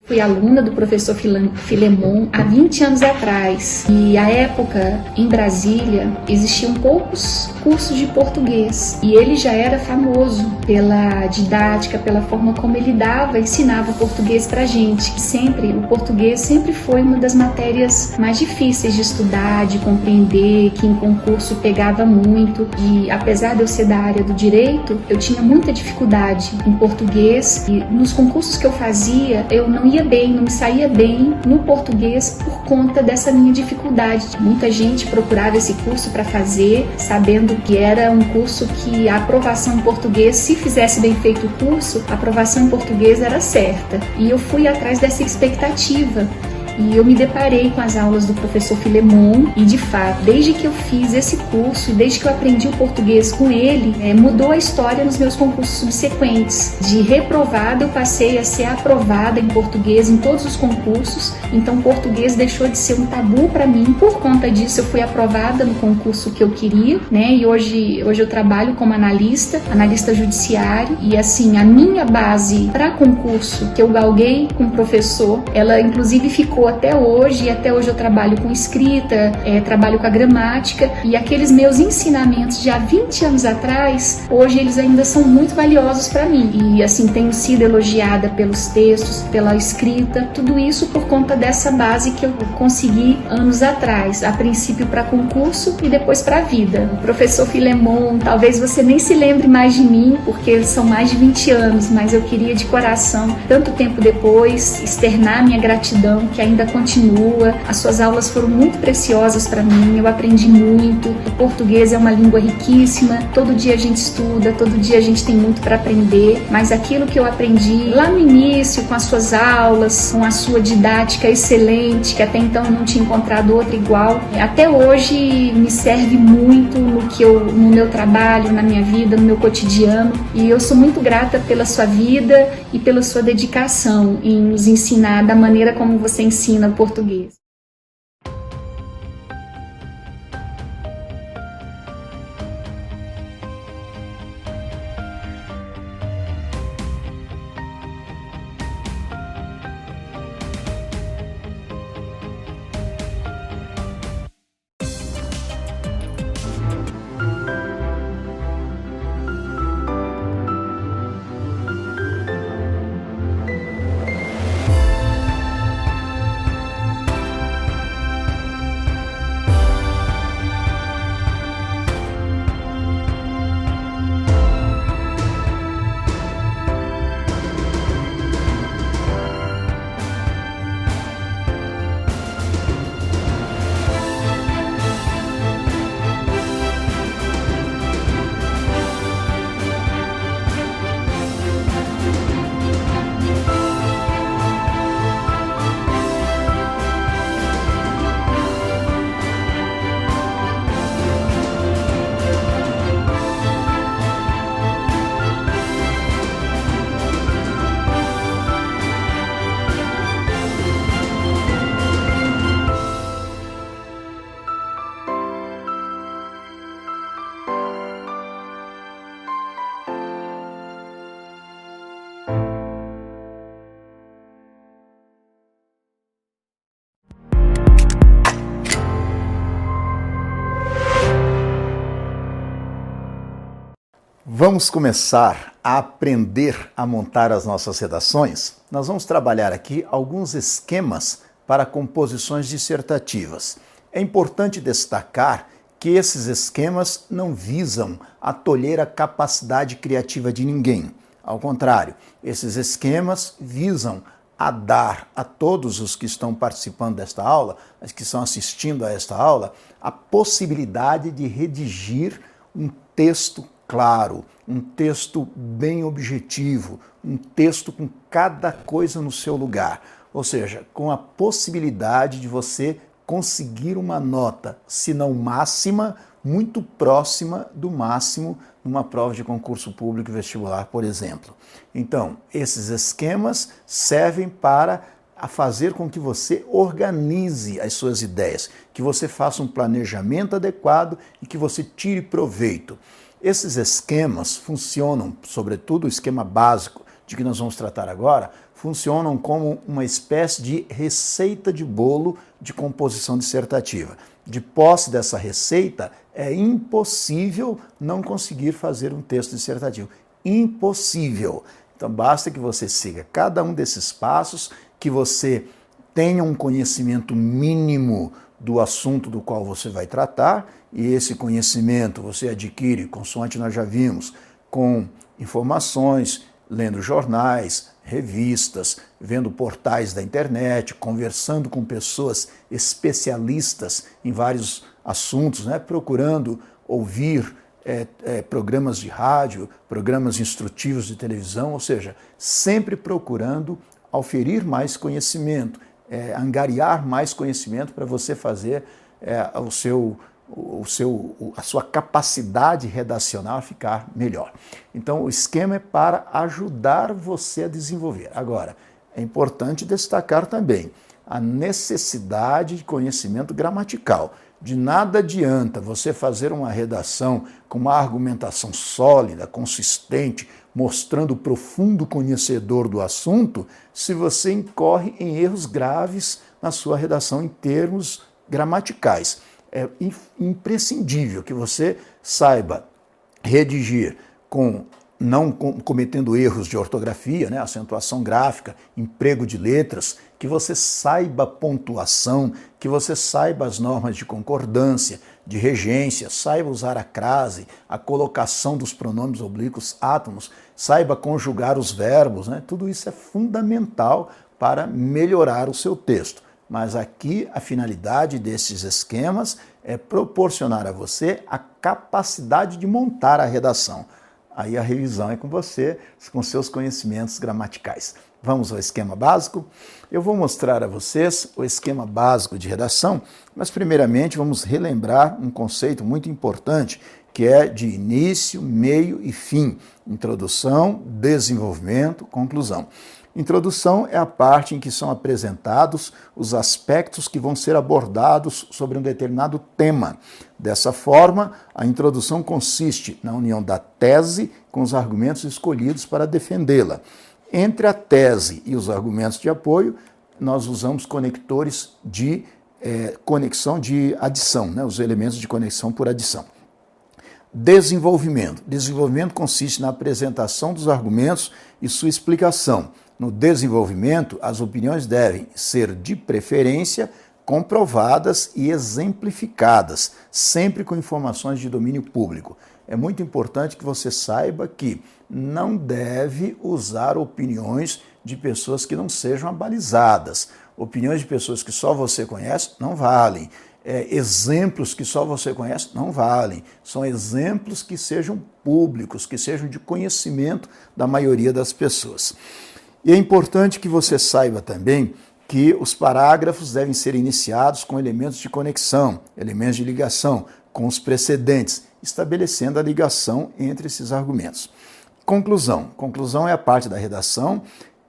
Fui aluna do professor Filemon há 20 anos atrás e, à época, em Brasília, existiam poucos cursos de português e ele já era famoso pela didática, pela forma como ele ensinava português pra gente. O português sempre foi uma das matérias mais difíceis de estudar, de compreender, que em concurso pegava muito e, apesar de eu ser da área do direito, eu tinha muita dificuldade em português e nos concursos que eu fazia, eu não me saía bem no português por conta dessa minha dificuldade. Muita gente procurava esse curso para fazer, sabendo que era um curso que a aprovação em português, se fizesse bem feito o curso, a aprovação em português era certa. E eu fui atrás dessa expectativa. E eu me deparei com as aulas do professor Filemon e, de fato, desde que eu fiz esse curso, desde que eu aprendi o português com ele, mudou a história nos meus concursos subsequentes. De reprovada, eu passei a ser aprovada em português em todos os concursos, então o português deixou de ser um tabu para mim. Por conta disso, eu fui aprovada no concurso que eu queria, e hoje eu trabalho como analista judiciário, e assim, a minha base para concurso que eu galguei com o professor, ela inclusive ficou até hoje, e até hoje eu trabalho com escrita, trabalho com a gramática, e aqueles meus ensinamentos de há 20 anos atrás, hoje eles ainda são muito valiosos para mim, e assim, tenho sido elogiada pelos textos, pela escrita, tudo isso por conta dessa base que eu consegui anos atrás, a princípio para concurso e depois para a vida. O professor Filemon, talvez você nem se lembre mais de mim, porque são mais de 20 anos, mas eu queria de coração, tanto tempo depois, externar minha gratidão, que ainda continua. As suas aulas foram muito preciosas para mim, eu aprendi muito. O português é uma língua riquíssima, todo dia a gente estuda, todo dia a gente tem muito para aprender, mas aquilo que eu aprendi lá no início, com as suas aulas, com a sua didática excelente, que até então eu não tinha encontrado outra igual, até hoje me serve muito no meu trabalho, na minha vida, no meu cotidiano, e eu sou muito grata pela sua vida e pela sua dedicação em nos ensinar da maneira como você ensina português. Vamos começar a aprender a montar as nossas redações? Nós vamos trabalhar aqui alguns esquemas para composições dissertativas. É importante destacar que esses esquemas não visam a tolher a capacidade criativa de ninguém. Ao contrário, esses esquemas visam a dar a todos os que estão participando desta aula, os que estão assistindo a esta aula, a possibilidade de redigir um texto claro, um texto bem objetivo, um texto com cada coisa no seu lugar. Ou seja, com a possibilidade de você conseguir uma nota, se não máxima, muito próxima do máximo numa prova de concurso público e vestibular, por exemplo. Então, esses esquemas servem para fazer com que você organize as suas ideias, que você faça um planejamento adequado e que você tire proveito. Esses esquemas funcionam, sobretudo o esquema básico de que nós vamos tratar agora, funcionam como uma espécie de receita de bolo de composição dissertativa. De posse dessa receita, é impossível não conseguir fazer um texto dissertativo. Impossível. Então basta que você siga cada um desses passos, que você tenha um conhecimento mínimo do assunto do qual você vai tratar, e esse conhecimento você adquire, consoante nós já vimos, com informações, lendo jornais, revistas, vendo portais da internet, conversando com pessoas especialistas em vários assuntos, né? Procurando ouvir programas de rádio, programas instrutivos de televisão, ou seja, sempre procurando auferir mais conhecimento, angariar mais conhecimento para você fazer a sua capacidade redacional ficar melhor. Então, o esquema é para ajudar você a desenvolver. Agora, é importante destacar também a necessidade de conhecimento gramatical. De nada adianta você fazer uma redação com uma argumentação sólida, consistente, mostrando o profundo conhecedor do assunto, se você incorre em erros graves na sua redação em termos gramaticais. É imprescindível que você saiba redigir não cometendo erros de ortografia, né, acentuação gráfica, emprego de letras, que você saiba pontuação, que você saiba as normas de concordância, de regência, saiba usar a crase, a colocação dos pronomes oblíquos átomos, saiba conjugar os verbos, né? Tudo isso é fundamental para melhorar o seu texto. Mas aqui a finalidade desses esquemas é proporcionar a você a capacidade de montar a redação. Aí a revisão é com você, com seus conhecimentos gramaticais. Vamos ao esquema básico? Eu vou mostrar a vocês o esquema básico de redação, mas primeiramente vamos relembrar um conceito muito importante, que é de início, meio e fim. Introdução, desenvolvimento, conclusão. Introdução é a parte em que são apresentados os aspectos que vão ser abordados sobre um determinado tema. Dessa forma, a introdução consiste na união da tese com os argumentos escolhidos para defendê-la. Entre a tese e os argumentos de apoio, nós usamos conectores de conexão de adição, né? Os elementos de conexão por adição. Desenvolvimento. Desenvolvimento consiste na apresentação dos argumentos e sua explicação. No desenvolvimento, as opiniões devem ser, de preferência, comprovadas e exemplificadas, sempre com informações de domínio público. É muito importante que você saiba que não deve usar opiniões de pessoas que não sejam abalizadas. Opiniões de pessoas que só você conhece não valem. Exemplos que só você conhece não valem. São exemplos que sejam públicos, que sejam de conhecimento da maioria das pessoas. E é importante que você saiba também que os parágrafos devem ser iniciados com elementos de conexão, elementos de ligação, com os precedentes, estabelecendo a ligação entre esses argumentos. Conclusão. Conclusão é a parte da redação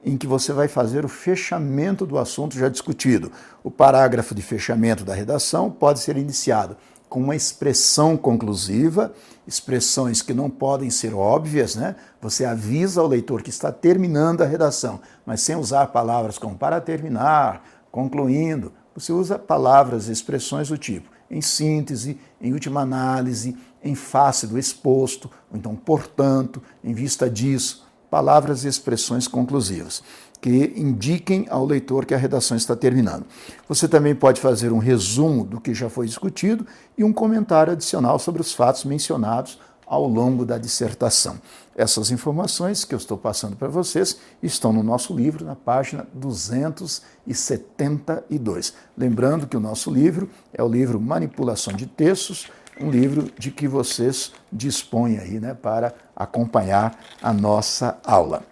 em que você vai fazer o fechamento do assunto já discutido. O parágrafo de fechamento da redação pode ser iniciado com uma expressão conclusiva, expressões que não podem ser óbvias, né? Você avisa ao leitor que está terminando a redação, mas sem usar palavras como para terminar, concluindo. Você usa palavras e expressões do tipo em síntese, em última análise, em face do exposto, ou então portanto, em vista disso. Palavras e expressões conclusivas, que indiquem ao leitor que a redação está terminando. Você também pode fazer um resumo do que já foi discutido e um comentário adicional sobre os fatos mencionados ao longo da dissertação. Essas informações que eu estou passando para vocês estão no nosso livro, na página 272. Lembrando que o nosso livro é o livro Manipulação de Textos, um livro de que vocês dispõem aí, né, para acompanhar a nossa aula.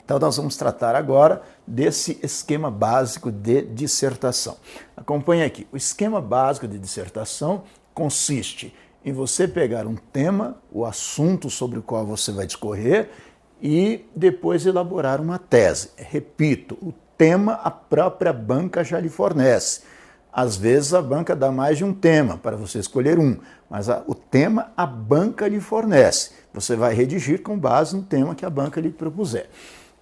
Então, nós vamos tratar agora desse esquema básico de dissertação. Acompanhe aqui. O esquema básico de dissertação consiste em você pegar um tema, o assunto sobre o qual você vai discorrer, e depois elaborar uma tese. Repito, o tema a própria banca já lhe fornece. Às vezes a banca dá mais de um tema para você escolher um, mas o tema a banca lhe fornece. Você vai redigir com base no tema que a banca lhe propuser.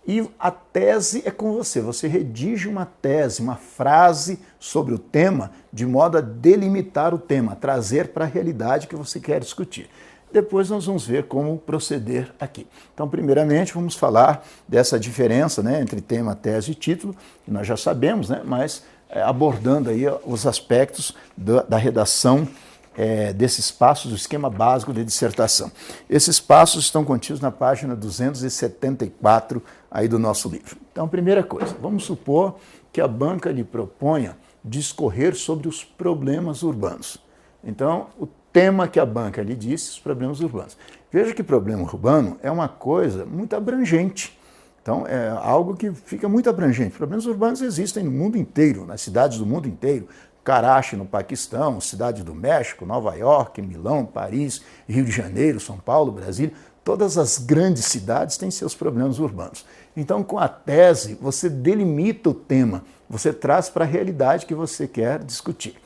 E a tese é com você. Você redige uma tese, uma frase sobre o tema, de modo a delimitar o tema, trazer para a realidade que você quer discutir. Depois nós vamos ver como proceder aqui. Então, primeiramente, vamos falar dessa diferença, né, entre tema, tese e título, que nós já sabemos, né, mas abordando aí os aspectos da redação desses passos do esquema básico de dissertação. Esses passos estão contidos na página 274 aí do nosso livro. Então, primeira coisa, vamos supor que a banca lhe proponha discorrer sobre os problemas urbanos. Então, o tema que a banca lhe disse, os problemas urbanos. Veja que problema urbano é uma coisa muito abrangente. Então, é algo que fica muito abrangente. Problemas urbanos existem no mundo inteiro, nas cidades do mundo inteiro. Karachi, no Paquistão, Cidade do México, Nova York, Milão, Paris, Rio de Janeiro, São Paulo, Brasília. Todas as grandes cidades têm seus problemas urbanos. Então, com a tese, você delimita o tema, você traz para a realidade que você quer discutir.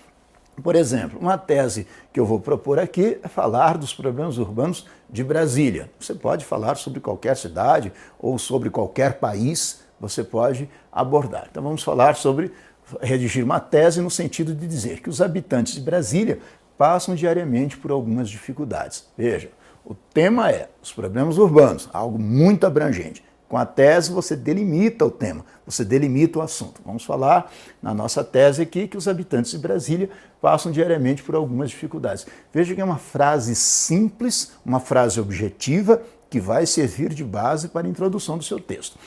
Por exemplo, uma tese que eu vou propor aqui é falar dos problemas urbanos de Brasília. Você pode falar sobre qualquer cidade ou sobre qualquer país, você pode abordar. Então vamos falar sobre redigir uma tese no sentido de dizer que os habitantes de Brasília passam diariamente por algumas dificuldades. Veja, o tema é os problemas urbanos, algo muito abrangente. Com a tese, você delimita o tema, você delimita o assunto. Vamos falar na nossa tese aqui que os habitantes de Brasília passam diariamente por algumas dificuldades. Veja que é uma frase simples, uma frase objetiva, que vai servir de base para a introdução do seu texto.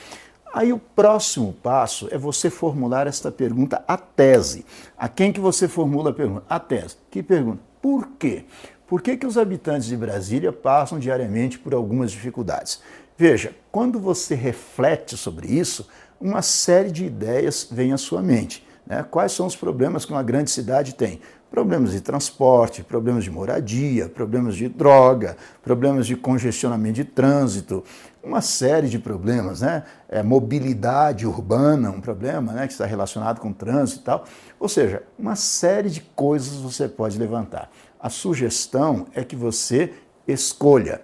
Aí o próximo passo é você formular esta pergunta à tese. A quem que você formula a pergunta? À tese. Que pergunta? Por quê? Por que que os habitantes de Brasília passam diariamente por algumas dificuldades? Veja, quando você reflete sobre isso, uma série de ideias vem à sua mente, né? Quais são os problemas que uma grande cidade tem? Problemas de transporte, problemas de moradia, problemas de droga, problemas de congestionamento de trânsito, uma série de problemas, né? Mobilidade urbana, um problema, né, que está relacionado com trânsito e tal. Ou seja, uma série de coisas você pode levantar. A sugestão é que você escolha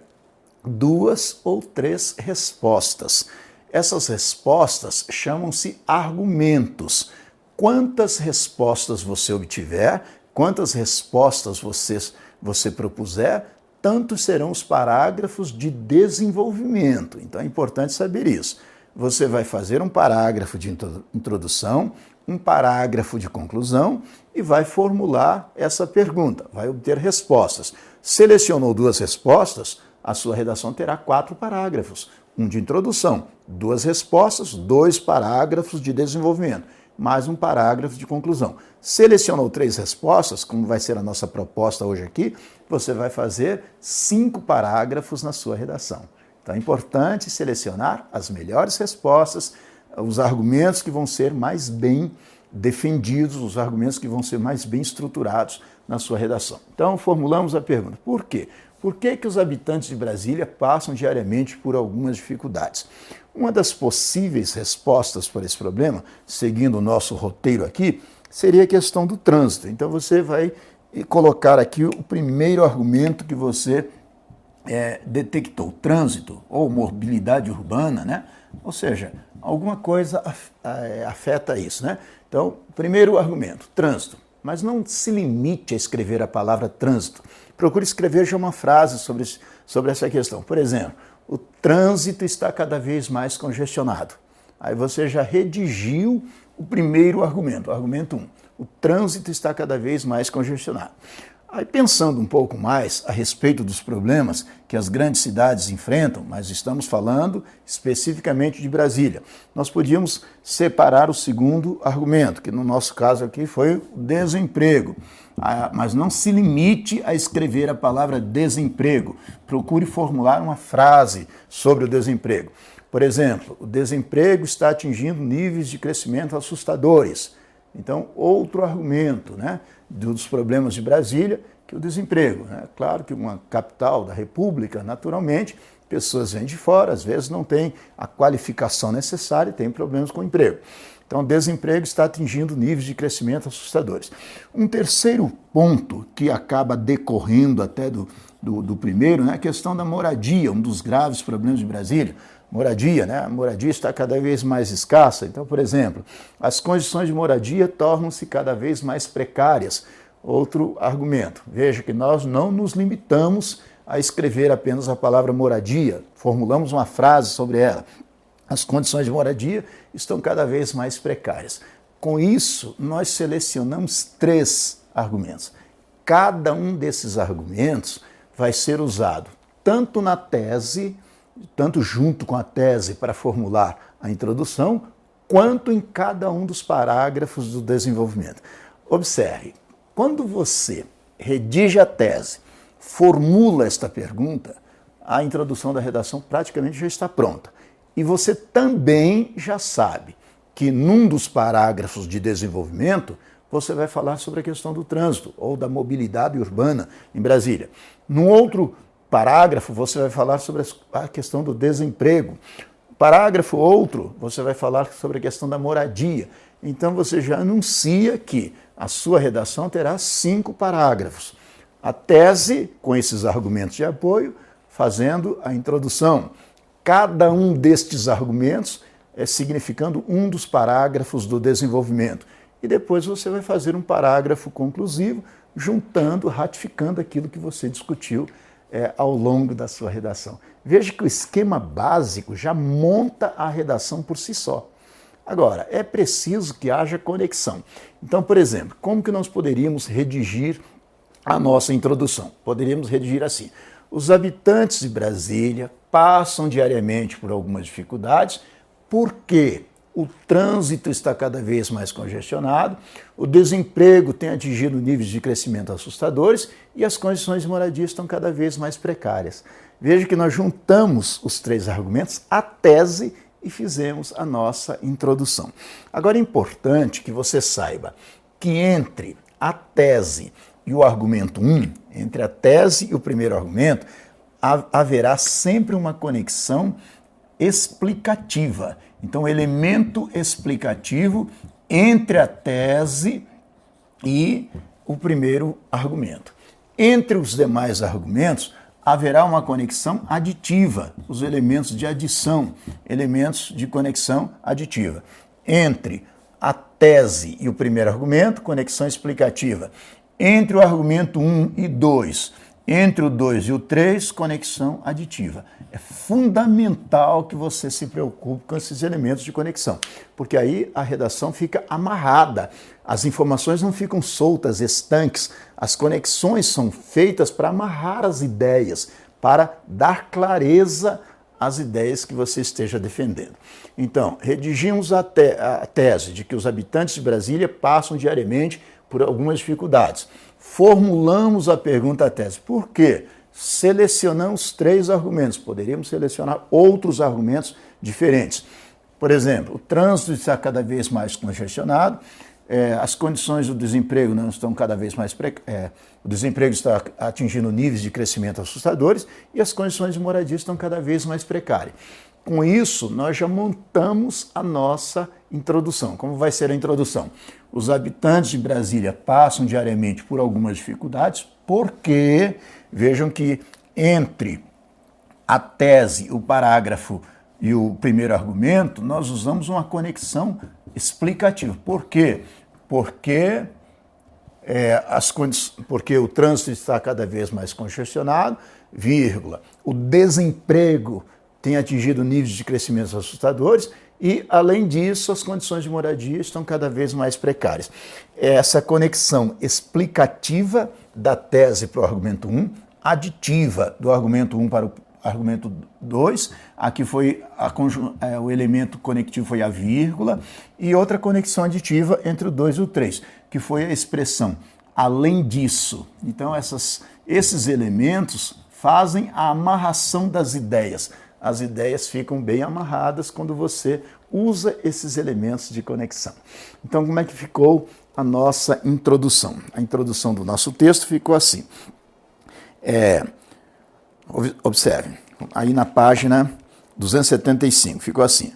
2 ou 3 respostas. Essas respostas chamam-se argumentos. Quantas respostas você obtiver, quantas respostas você propuser, tantos serão os parágrafos de desenvolvimento. Então é importante saber isso. Você vai fazer um parágrafo de introdução, um parágrafo de conclusão e vai formular essa pergunta, vai obter respostas. Selecionou 2 respostas, a sua redação terá 4 parágrafos. Um de introdução, 2 respostas, 2 parágrafos de desenvolvimento, mais um parágrafo de conclusão. Selecionou 3 respostas, como vai ser a nossa proposta hoje aqui, você vai fazer 5 parágrafos na sua redação. Então é importante selecionar as melhores respostas, os argumentos que vão ser mais bem defendidos, os argumentos que vão ser mais bem estruturados na sua redação. Então formulamos a pergunta, por quê? Por que que os habitantes de Brasília passam diariamente por algumas dificuldades? Uma das possíveis respostas para esse problema, seguindo o nosso roteiro aqui, seria a questão do trânsito. Então você vai colocar aqui o primeiro argumento que você detectou, trânsito ou mobilidade urbana, né? Ou seja, alguma coisa afeta isso, né? Então, primeiro argumento, trânsito. Mas não se limite a escrever a palavra trânsito. Procure escrever já uma frase sobre essa questão. Por exemplo, o trânsito está cada vez mais congestionado. Aí você já redigiu o primeiro argumento, o argumento 1. O trânsito está cada vez mais congestionado. Aí pensando um pouco mais a respeito dos problemas que as grandes cidades enfrentam, mas estamos falando especificamente de Brasília, nós podíamos separar o segundo argumento, que no nosso caso aqui foi o desemprego. Mas não se limite a escrever a palavra desemprego. Procure formular uma frase sobre o desemprego. Por exemplo, o desemprego está atingindo níveis de crescimento assustadores. Então, outro argumento, né, dos problemas de Brasília, que o desemprego. Né? Claro que uma capital da República, naturalmente, pessoas vêm de fora, às vezes não têm a qualificação necessária e têm problemas com o emprego. Então, o desemprego está atingindo níveis de crescimento assustadores. Um terceiro ponto que acaba decorrendo até do primeiro, né, é a questão da moradia, um dos graves problemas de Brasília. moradia, né? A moradia está cada vez mais escassa. Então, por exemplo, as condições de moradia tornam-se cada vez mais precárias. Outro argumento. Veja que nós não nos limitamos a escrever apenas a palavra moradia, formulamos uma frase sobre ela. As condições de moradia estão cada vez mais precárias. Com isso, nós selecionamos 3 argumentos. Cada um desses argumentos vai ser usado tanto na tese, tanto junto com a tese para formular a introdução, quanto em cada um dos parágrafos do desenvolvimento. Observe, quando você redige a tese, formula esta pergunta, a introdução da redação praticamente já está pronta. E você também já sabe que num dos parágrafos de desenvolvimento você vai falar sobre a questão do trânsito ou da mobilidade urbana em Brasília. Num outro parágrafo você vai falar sobre a questão do desemprego. Parágrafo outro, você vai falar sobre a questão da moradia. Então você já anuncia que a sua redação terá 5 parágrafos. A tese, com esses argumentos de apoio, fazendo a introdução. Cada um destes argumentos significando um dos parágrafos do desenvolvimento. E depois você vai fazer um parágrafo conclusivo, juntando, ratificando aquilo que você discutiu ao longo da sua redação. Veja que o esquema básico já monta a redação por si só. Agora, é preciso que haja conexão. Então, por exemplo, como que nós poderíamos redigir a nossa introdução? Poderíamos redigir assim: os habitantes de Brasília passam diariamente por algumas dificuldades porque o trânsito está cada vez mais congestionado, o desemprego tem atingido níveis de crescimento assustadores e as condições de moradia estão cada vez mais precárias. Veja que nós juntamos os 3 argumentos, a tese, e fizemos a nossa introdução. Agora é importante que você saiba que entre a tese e o argumento 1, entre a tese e o primeiro argumento, haverá sempre uma conexão explicativa. Então, elemento explicativo entre a tese e o primeiro argumento. Entre os demais argumentos, haverá uma conexão aditiva, os elementos de adição, elementos de conexão aditiva. Entre a tese e o primeiro argumento, conexão explicativa. Entre o argumento 1 e 2, entre o 2 e o 3, conexão aditiva. É fundamental que você se preocupe com esses elementos de conexão, porque aí a redação fica amarrada, as informações não ficam soltas, estanques, as conexões são feitas para amarrar as ideias, para dar clareza às ideias que você esteja defendendo. Então, redigimos a tese de que os habitantes de Brasília passam diariamente por algumas dificuldades. Formulamos a pergunta à tese. Por quê? Selecionamos 3 argumentos. Poderíamos selecionar outros argumentos diferentes. Por exemplo, o trânsito está cada vez mais congestionado, as condições do desemprego não estão cada vez mais o desemprego está atingindo níveis de crescimento assustadores e as condições de moradia estão cada vez mais precárias. Com isso, nós já montamos a nossa introdução. Como vai ser a introdução? Os habitantes de Brasília passam diariamente por algumas dificuldades, porque, vejam que entre a tese, o parágrafo e o primeiro argumento, nós usamos uma conexão explicativa. Por quê? Porque o trânsito está cada vez mais congestionado, vírgula, o desemprego tem atingido níveis de crescimento assustadores e, além disso, as condições de moradia estão cada vez mais precárias. Essa conexão explicativa da tese para o argumento 1, aditiva do argumento 1 para o argumento 2, aqui foi o elemento conectivo foi a vírgula, e outra conexão aditiva entre o 2 e o 3, que foi a expressão além disso. Então, esses elementos fazem a amarração das ideias. As ideias ficam bem amarradas quando você usa esses elementos de conexão. Então, como é que ficou a nossa introdução? A introdução do nosso texto ficou assim. Observe, aí na página 275, ficou assim.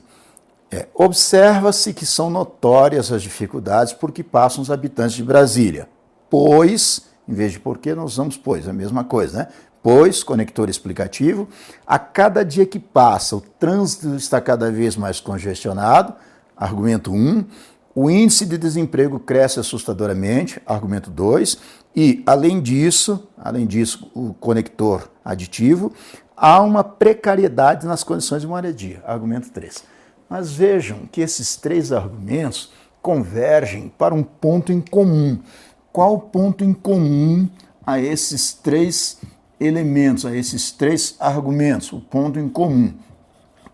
Observa-se que são notórias as dificuldades por que passam os habitantes de Brasília, pois, em vez de porque, nós usamos pois, é a mesma coisa, né? Pois, conector explicativo, a cada dia que passa, o trânsito está cada vez mais congestionado, argumento 1. O índice de desemprego cresce assustadoramente, argumento 2. E, além disso, o conector aditivo, há uma precariedade nas condições de moradia, argumento 3. Mas vejam que esses 3 argumentos convergem para um ponto em comum. Qual o ponto em comum a esses 3 elementos, a esses 3 argumentos? O ponto em comum.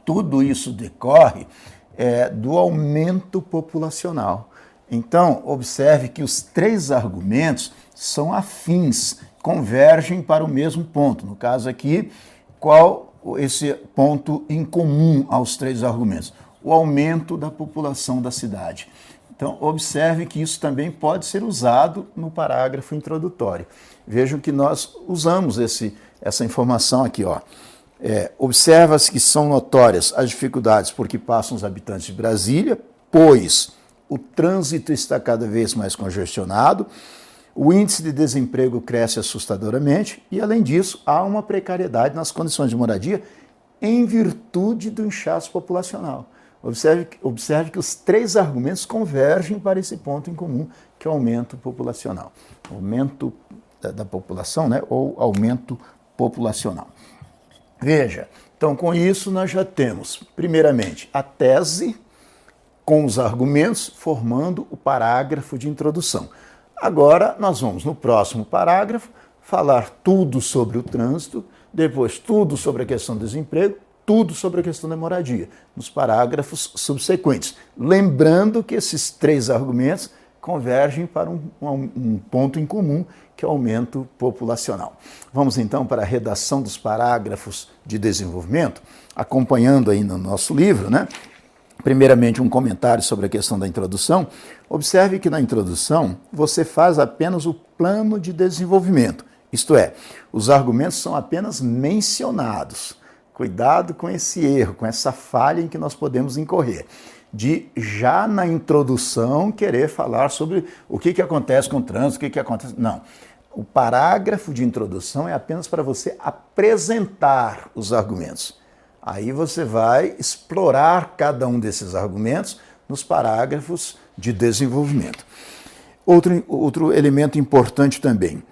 Tudo isso decorre do aumento populacional. Então, observe que os 3 argumentos são afins, convergem para o mesmo ponto. No caso aqui, qual esse ponto em comum aos 3 argumentos? O aumento da população da cidade. Então, observe que isso também pode ser usado no parágrafo introdutório. Vejam que nós usamos essa informação aqui, ó. Observa-se que são notórias as dificuldades por que passam os habitantes de Brasília, pois o trânsito está cada vez mais congestionado, o índice de desemprego cresce assustadoramente e, além disso, há uma precariedade nas condições de moradia em virtude do inchaço populacional. Observe que os 3 argumentos convergem para esse ponto em comum, que é o aumento populacional. Aumento da população, né? Ou aumento populacional. Veja, então com isso nós já temos, primeiramente, a tese com os argumentos formando o parágrafo de introdução. Agora nós vamos, no próximo parágrafo, falar tudo sobre o trânsito, depois tudo sobre a questão do desemprego, tudo sobre a questão da moradia, nos parágrafos subsequentes. Lembrando que esses 3 argumentos convergem para um ponto em comum, que é o aumento populacional. Vamos então para a redação dos parágrafos de desenvolvimento, acompanhando aí no nosso livro, né? Primeiramente, um comentário sobre a questão da introdução. Observe que na introdução você faz apenas o plano de desenvolvimento, isto é, os argumentos são apenas mencionados. Cuidado com esse erro, com essa falha em que nós podemos incorrer, de já na introdução querer falar sobre o que acontece com o trânsito, o que acontece... Não, o parágrafo de introdução é apenas para você apresentar os argumentos. Aí você vai explorar cada um desses argumentos nos parágrafos de desenvolvimento. Outro elemento importante também,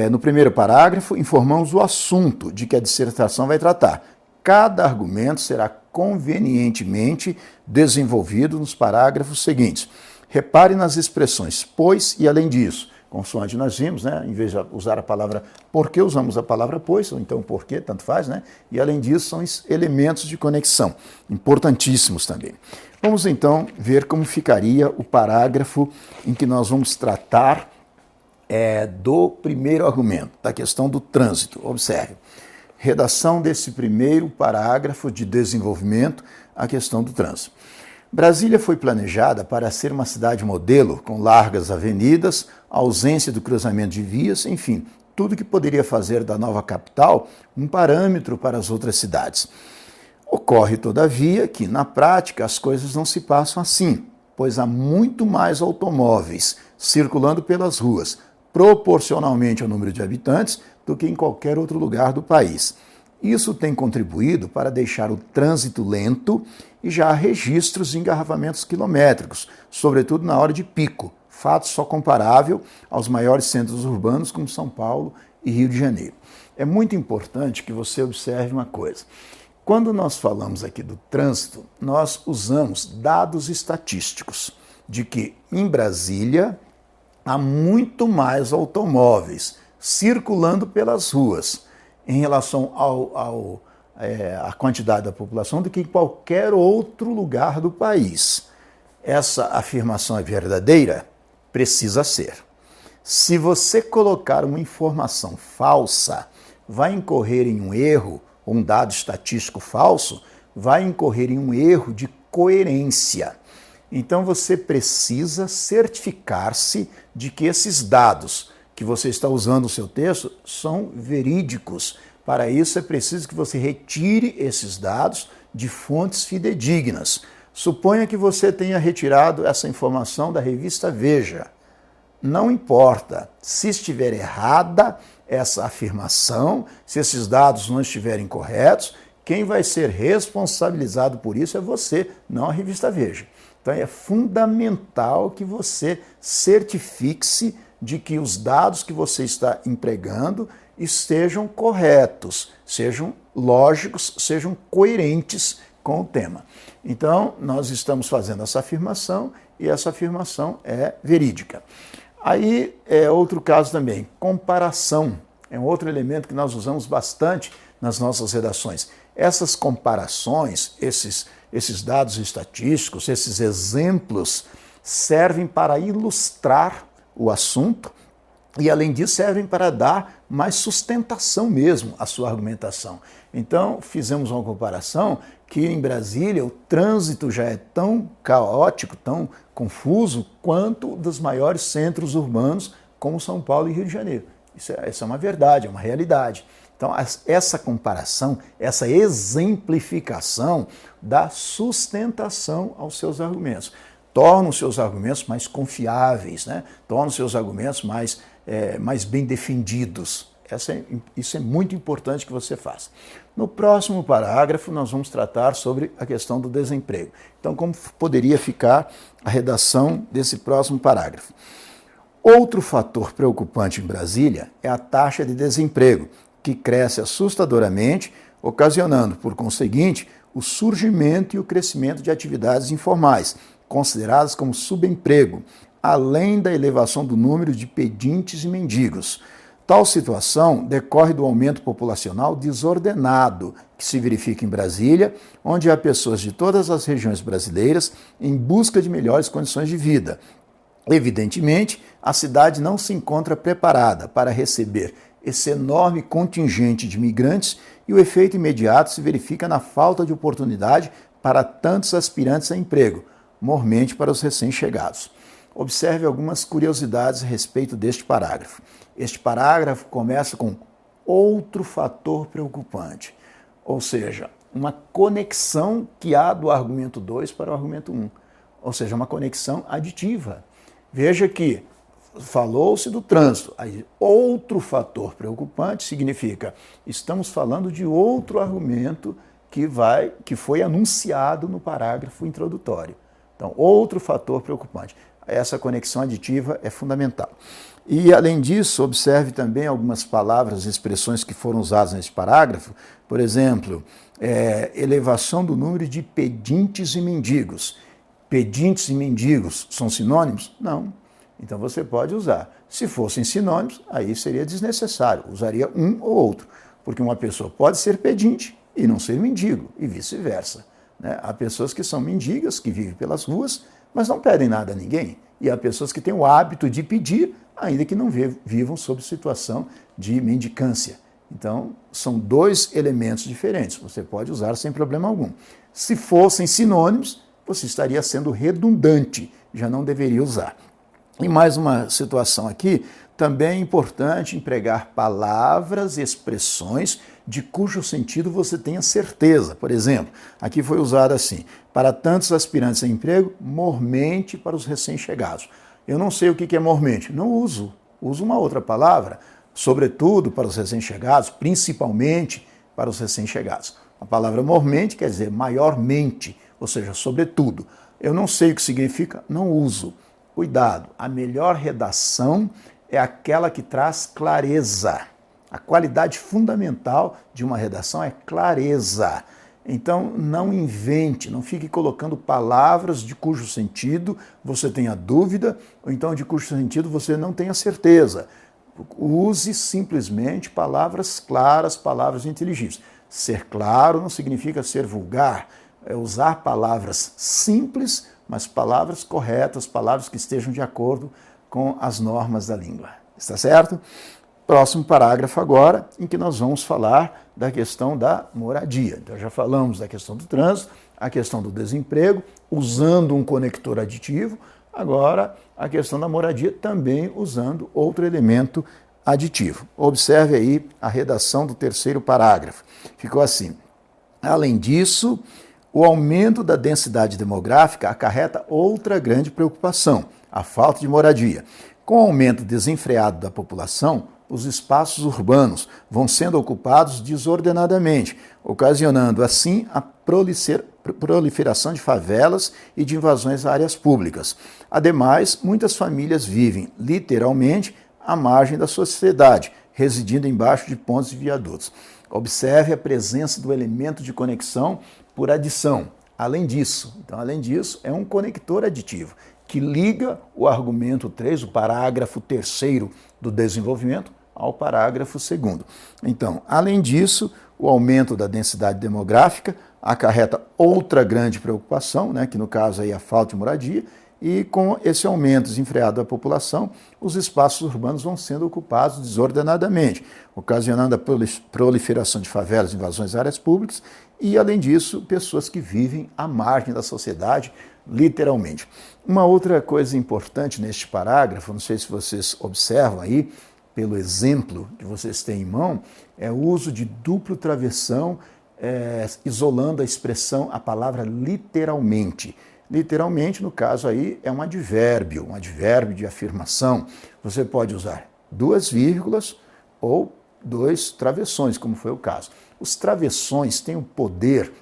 no primeiro parágrafo informamos o assunto de que a dissertação vai tratar. Cada argumento será convenientemente desenvolvido nos parágrafos seguintes. Repare nas expressões pois e além disso. Consoante nós vimos, né? Em vez de usar a palavra porque, usamos a palavra pois, ou então porque, tanto faz, né? E além disso são elementos de conexão, importantíssimos também. Vamos então ver como ficaria o parágrafo em que nós vamos tratar do primeiro argumento, da questão do trânsito. Observe. Redação desse primeiro parágrafo de desenvolvimento, a questão do trânsito. Brasília foi planejada para ser uma cidade modelo, com largas avenidas, ausência do cruzamento de vias, enfim, tudo que poderia fazer da nova capital um parâmetro para as outras cidades. Ocorre, todavia, que, na prática, as coisas não se passam assim, pois há muito mais automóveis circulando pelas ruas, proporcionalmente ao número de habitantes, do que em qualquer outro lugar do país. Isso tem contribuído para deixar o trânsito lento e já há registros de engarrafamentos quilométricos, sobretudo na hora de pico, fato só comparável aos maiores centros urbanos como São Paulo e Rio de Janeiro. É muito importante que você observe uma coisa. Quando nós falamos aqui do trânsito, nós usamos dados estatísticos de que em Brasília há muito mais automóveis circulando pelas ruas em relação à quantidade da população do que em qualquer outro lugar do país. Essa afirmação é verdadeira? Precisa ser. Se você colocar uma informação falsa, vai incorrer em um erro, ou um dado estatístico falso, vai incorrer em um erro de coerência. Então você precisa certificar-se de que esses dados que você está usando no seu texto são verídicos. Para isso é preciso que você retire esses dados de fontes fidedignas. Suponha que você tenha retirado essa informação da revista Veja. Não importa. Se estiver errada, essa afirmação, se esses dados não estiverem corretos, quem vai ser responsabilizado por isso é você, não a revista Veja. Então é fundamental que você certifique-se de que os dados que você está empregando estejam corretos, sejam lógicos, sejam coerentes com o tema. Então, nós estamos fazendo essa afirmação e essa afirmação é verídica. Aí é outro caso também, comparação. É um outro elemento que nós usamos bastante nas nossas redações. Essas comparações, esses dados estatísticos, esses exemplos, servem para ilustrar o assunto e, além disso, servem para dar mais sustentação mesmo à sua argumentação. Então, fizemos uma comparação que em Brasília o trânsito já é tão caótico, tão confuso, quanto dos maiores centros urbanos como São Paulo e Rio de Janeiro. Isso é uma verdade, é uma realidade. Então, essa comparação, essa exemplificação dá sustentação aos seus argumentos. Torna os seus argumentos mais confiáveis, né? Torna os seus argumentos mais bem defendidos. Isso é muito importante que você faça. No próximo parágrafo, nós vamos tratar sobre a questão do desemprego. Então, como poderia ficar a redação desse próximo parágrafo? Outro fator preocupante em Brasília é a taxa de desemprego, que cresce assustadoramente, ocasionando, por conseguinte, o surgimento e o crescimento de atividades informais, consideradas como subemprego, além da elevação do número de pedintes e mendigos. Tal situação decorre do aumento populacional desordenado que se verifica em Brasília, onde há pessoas de todas as regiões brasileiras em busca de melhores condições de vida. Evidentemente, a cidade não se encontra preparada para receber esse enorme contingente de migrantes e o efeito imediato se verifica na falta de oportunidade para tantos aspirantes a emprego, mormente para os recém-chegados. Observe algumas curiosidades a respeito deste parágrafo. Este parágrafo começa com outro fator preocupante, ou seja, uma conexão que há do argumento 2 para o argumento 1, ou seja, uma conexão aditiva. Veja que falou-se do trânsito, aí outro fator preocupante significa estamos falando de outro argumento que foi anunciado no parágrafo introdutório. Então, outro fator preocupante. Essa conexão aditiva é fundamental. E, além disso, observe também algumas palavras e expressões que foram usadas nesse parágrafo. Por exemplo, elevação do número de pedintes e mendigos. Pedintes e mendigos são sinônimos? Não. Então, você pode usar. Se fossem sinônimos, aí seria desnecessário. Usaria um ou outro. Porque uma pessoa pode ser pedinte e não ser mendigo, e vice-versa. Há pessoas que são mendigas, que vivem pelas ruas, mas não pedem nada a ninguém. E há pessoas que têm o hábito de pedir, ainda que não vivam sob situação de mendicância. Então, são dois elementos diferentes. Você pode usar sem problema algum. Se fossem sinônimos, você estaria sendo redundante, já não deveria usar. E mais uma situação aqui, também é importante empregar palavras e expressões de cujo sentido você tenha certeza. Por exemplo, aqui foi usado assim, para tantos aspirantes a emprego, mormente para os recém-chegados. Eu não sei o que é mormente, não uso. Uso uma outra palavra, sobretudo para os recém-chegados, principalmente para os recém-chegados. A palavra mormente quer dizer maiormente, ou seja, sobretudo. Eu não sei o que significa, não uso. Cuidado, a melhor redação é aquela que traz clareza. A qualidade fundamental de uma redação é clareza. Então, não invente, não fique colocando palavras de cujo sentido você tenha dúvida, ou então de cujo sentido você não tenha certeza. Use simplesmente palavras claras, palavras inteligíveis. Ser claro não significa ser vulgar, é usar palavras simples, mas palavras corretas, palavras que estejam de acordo com as normas da língua. Está certo? Próximo parágrafo agora, em que nós vamos falar da questão da moradia. Então, já falamos da questão do trânsito, a questão do desemprego, usando um conector aditivo. Agora, a questão da moradia, também usando outro elemento aditivo. Observe aí a redação do terceiro parágrafo. Ficou assim. Além disso, o aumento da densidade demográfica acarreta outra grande preocupação, a falta de moradia. Com o aumento desenfreado da população, os espaços urbanos vão sendo ocupados desordenadamente, ocasionando assim a proliferação de favelas e de invasões a áreas públicas. Ademais, muitas famílias vivem, literalmente, à margem da sociedade, residindo embaixo de pontes e viadutos. Observe a presença do elemento de conexão por adição. Além disso, é um conector aditivo que liga o argumento 3, o parágrafo 3º do desenvolvimento, ao parágrafo 2º. Então, além disso, o aumento da densidade demográfica acarreta outra grande preocupação, que no caso aí é a falta de moradia, e com esse aumento desenfreado da população, os espaços urbanos vão sendo ocupados desordenadamente, ocasionando a proliferação de favelas, invasões a áreas públicas e, além disso, pessoas que vivem à margem da sociedade, literalmente. Uma outra coisa importante neste parágrafo, não sei se vocês observam aí, pelo exemplo que vocês têm em mão, é o uso de duplo travessão, isolando a expressão, a palavra literalmente. Literalmente, no caso aí, é um advérbio de afirmação. Você pode usar 2 vírgulas ou 2 travessões, como foi o caso. Os travessões têm o poder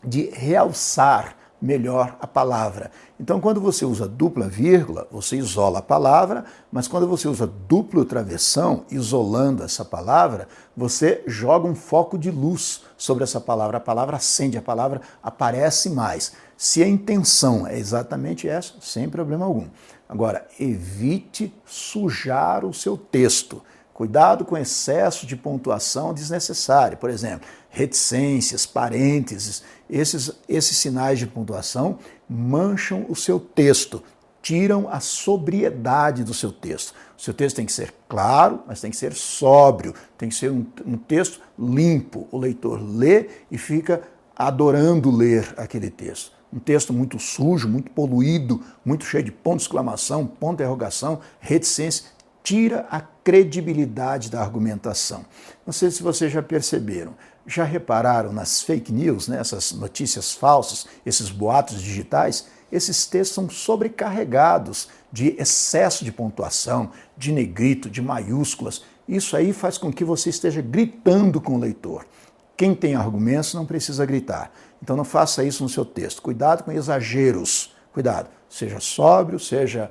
de realçar melhor a palavra. Então, quando você usa dupla vírgula, você isola a palavra, mas quando você usa duplo travessão, isolando essa palavra, você joga um foco de luz sobre essa palavra. A palavra acende, a palavra aparece mais. Se a intenção é exatamente essa, sem problema algum. Agora, evite sujar o seu texto. Cuidado com excesso de pontuação desnecessária. Por exemplo, reticências, parênteses, esses sinais de pontuação mancham o seu texto, tiram a sobriedade do seu texto. O seu texto tem que ser claro, mas tem que ser sóbrio, tem que ser um texto limpo. O leitor lê e fica adorando ler aquele texto. Um texto muito sujo, muito poluído, muito cheio de ponto de exclamação, ponto de interrogação, reticência, tira a credibilidade da argumentação. Não sei se vocês já perceberam, já repararam nas fake news, essas notícias falsas, esses boatos digitais? Esses textos são sobrecarregados de excesso de pontuação, de negrito, de maiúsculas. Isso aí faz com que você esteja gritando com o leitor. Quem tem argumentos não precisa gritar. Então não faça isso no seu texto. Cuidado com exageros. Cuidado. Seja sóbrio, seja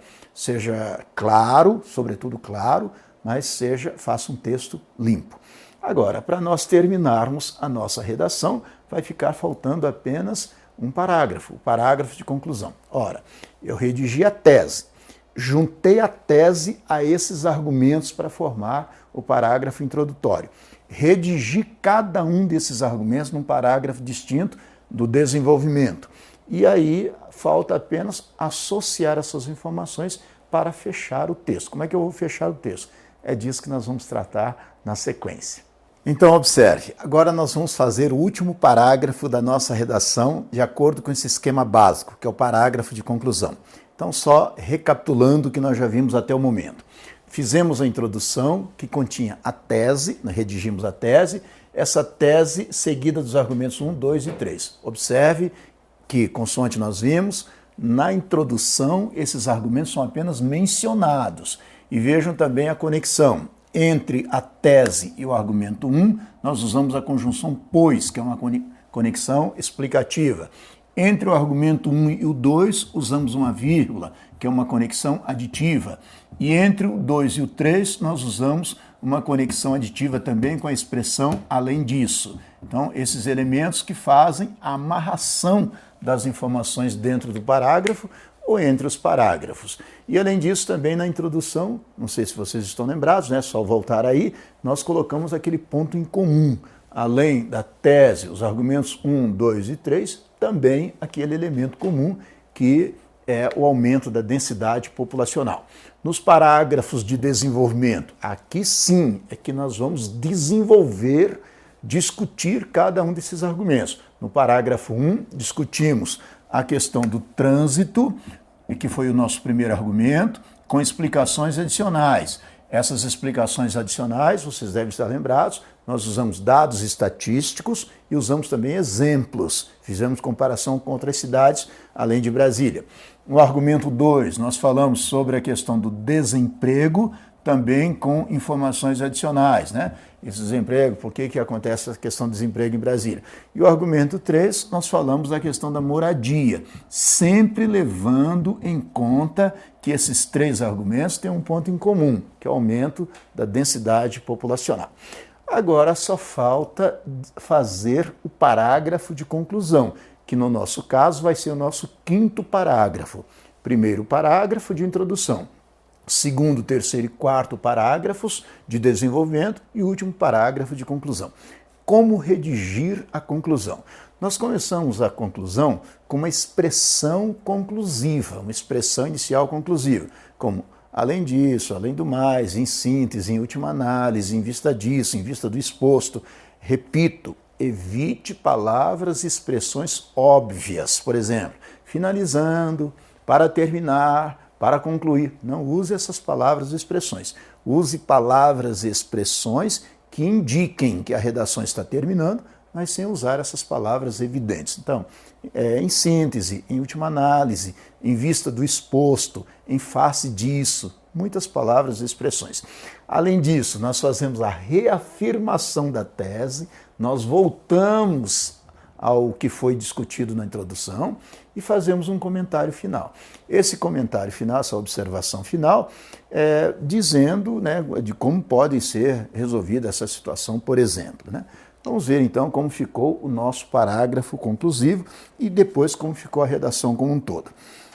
claro, sobretudo claro, mas faça um texto limpo. Agora, para nós terminarmos a nossa redação, vai ficar faltando apenas um parágrafo, o parágrafo de conclusão. Ora, eu redigi a tese, juntei a tese a esses argumentos para formar o parágrafo introdutório. Redigi cada um desses argumentos num parágrafo distinto do desenvolvimento. E aí falta apenas associar essas informações para fechar o texto. Como é que eu vou fechar o texto? É disso que nós vamos tratar na sequência. Então, observe, agora nós vamos fazer o último parágrafo da nossa redação de acordo com esse esquema básico, que é o parágrafo de conclusão. Então, só recapitulando o que nós já vimos até o momento. Fizemos a introdução, que continha a tese, nós redigimos a tese, essa tese seguida dos argumentos 1, 2 e 3. Observe que, consoante nós vimos, na introdução esses argumentos são apenas mencionados. E vejam também a conexão. Entre a tese e o argumento 1, nós usamos a conjunção pois, que é uma conexão explicativa. Entre o argumento 1 e o 2, usamos uma vírgula, que é uma conexão aditiva. E entre o 2 e o 3, nós usamos uma conexão aditiva também com a expressão além disso. Então, esses elementos que fazem a amarração das informações dentro do parágrafo ou entre os parágrafos. E além disso, também na introdução, não sei se vocês estão lembrados, só voltar aí, nós colocamos aquele ponto em comum. Além da tese, os argumentos 1, 2 e 3, também aquele elemento comum que é o aumento da densidade populacional. Nos parágrafos de desenvolvimento, aqui sim é que nós vamos desenvolver, discutir cada um desses argumentos. No parágrafo 1, discutimos a questão do trânsito, que foi o nosso primeiro argumento, com explicações adicionais. Essas explicações adicionais, vocês devem estar lembrados, nós usamos dados estatísticos e usamos também exemplos. Fizemos comparação com outras cidades, além de Brasília. No argumento 2, nós falamos sobre a questão do desemprego, também com informações adicionais, né? Esse desemprego, por que acontece a questão do desemprego em Brasília? E o argumento 3, nós falamos da questão da moradia, sempre levando em conta que esses 3 argumentos têm um ponto em comum, que é o aumento da densidade populacional. Agora só falta fazer o parágrafo de conclusão, que no nosso caso vai ser o nosso 5º parágrafo. Primeiro parágrafo de introdução. Segundo, terceiro e quarto parágrafos de desenvolvimento e último parágrafo de conclusão. Como redigir a conclusão? Nós começamos a conclusão com uma expressão conclusiva, uma expressão inicial conclusiva, como além disso, além do mais, em síntese, em última análise, em vista disso, em vista do exposto. Repito, evite palavras e expressões óbvias, por exemplo, finalizando, para terminar, para concluir. Não use essas palavras e expressões. Use palavras e expressões que indiquem que a redação está terminando, mas sem usar essas palavras evidentes. Então, em síntese, em última análise, em vista do exposto, em face disso, muitas palavras e expressões. Além disso, nós fazemos a reafirmação da tese, nós voltamos ao que foi discutido na introdução e fazemos um comentário final. Esse comentário final, essa observação final, dizendo, né, de como pode ser resolvida essa situação, por exemplo, né? Vamos ver então como ficou o nosso parágrafo conclusivo e depois como ficou a redação como um todo.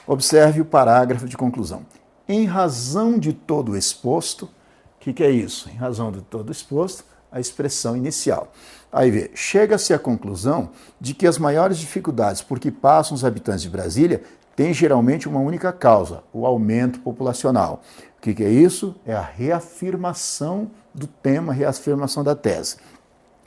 Observe o parágrafo de conclusão. Em razão de todo o exposto, o que é isso? Em razão de todo o exposto, a expressão inicial. Aí vê, chega-se à conclusão de que as maiores dificuldades por que passam os habitantes de Brasília têm geralmente uma única causa, o aumento populacional. O que é isso? É a reafirmação do tema, a reafirmação da tese.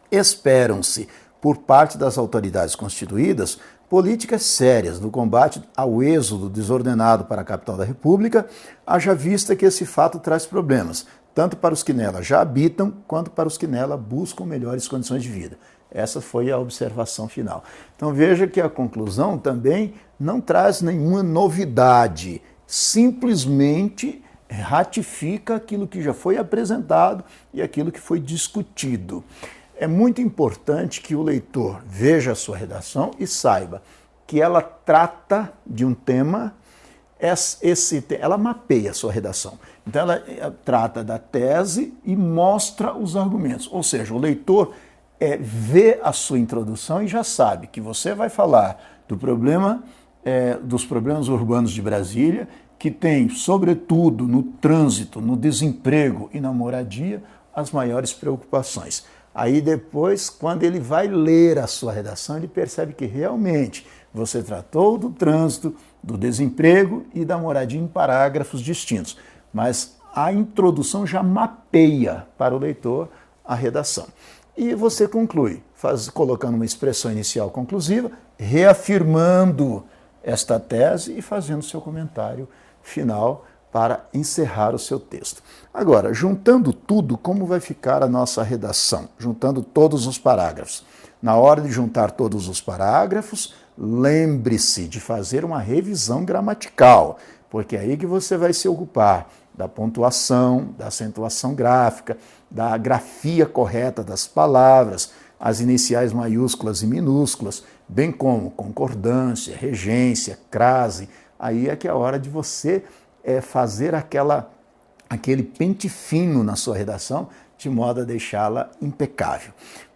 Esperam-se, por parte das autoridades constituídas, políticas sérias no combate ao êxodo desordenado para a capital da República, haja vista que esse fato traz problemas, tanto para os que nela já habitam, quanto para os que nela buscam melhores condições de vida. Essa foi a observação final. Então veja que a conclusão também não traz nenhuma novidade, simplesmente ratifica aquilo que já foi apresentado e aquilo que foi discutido. É muito importante que o leitor veja a sua redação e saiba que ela trata de um tema, ela mapeia a sua redação. Então ela trata da tese e mostra os argumentos. Ou seja, o leitor vê a sua introdução e já sabe que você vai falar dos problemas urbanos de Brasília, que tem, sobretudo, no trânsito, no desemprego e na moradia, as maiores preocupações. Aí depois, quando ele vai ler a sua redação, ele percebe que realmente você tratou do trânsito, do desemprego e da moradia em parágrafos distintos. Mas a introdução já mapeia para o leitor a redação. E você conclui, colocando uma expressão inicial conclusiva, reafirmando esta tese e fazendo seu comentário final para encerrar o seu texto. Agora, juntando tudo, como vai ficar a nossa redação? Juntando todos os parágrafos. Na hora de juntar todos os parágrafos, lembre-se de fazer uma revisão gramatical, porque é aí que você vai se ocupar da pontuação, da acentuação gráfica, da grafia correta das palavras, as iniciais maiúsculas e minúsculas, bem como concordância, regência, crase. Aí é que é a hora de você fazer aquele pente fino na sua redação, de modo a deixá-la impecável.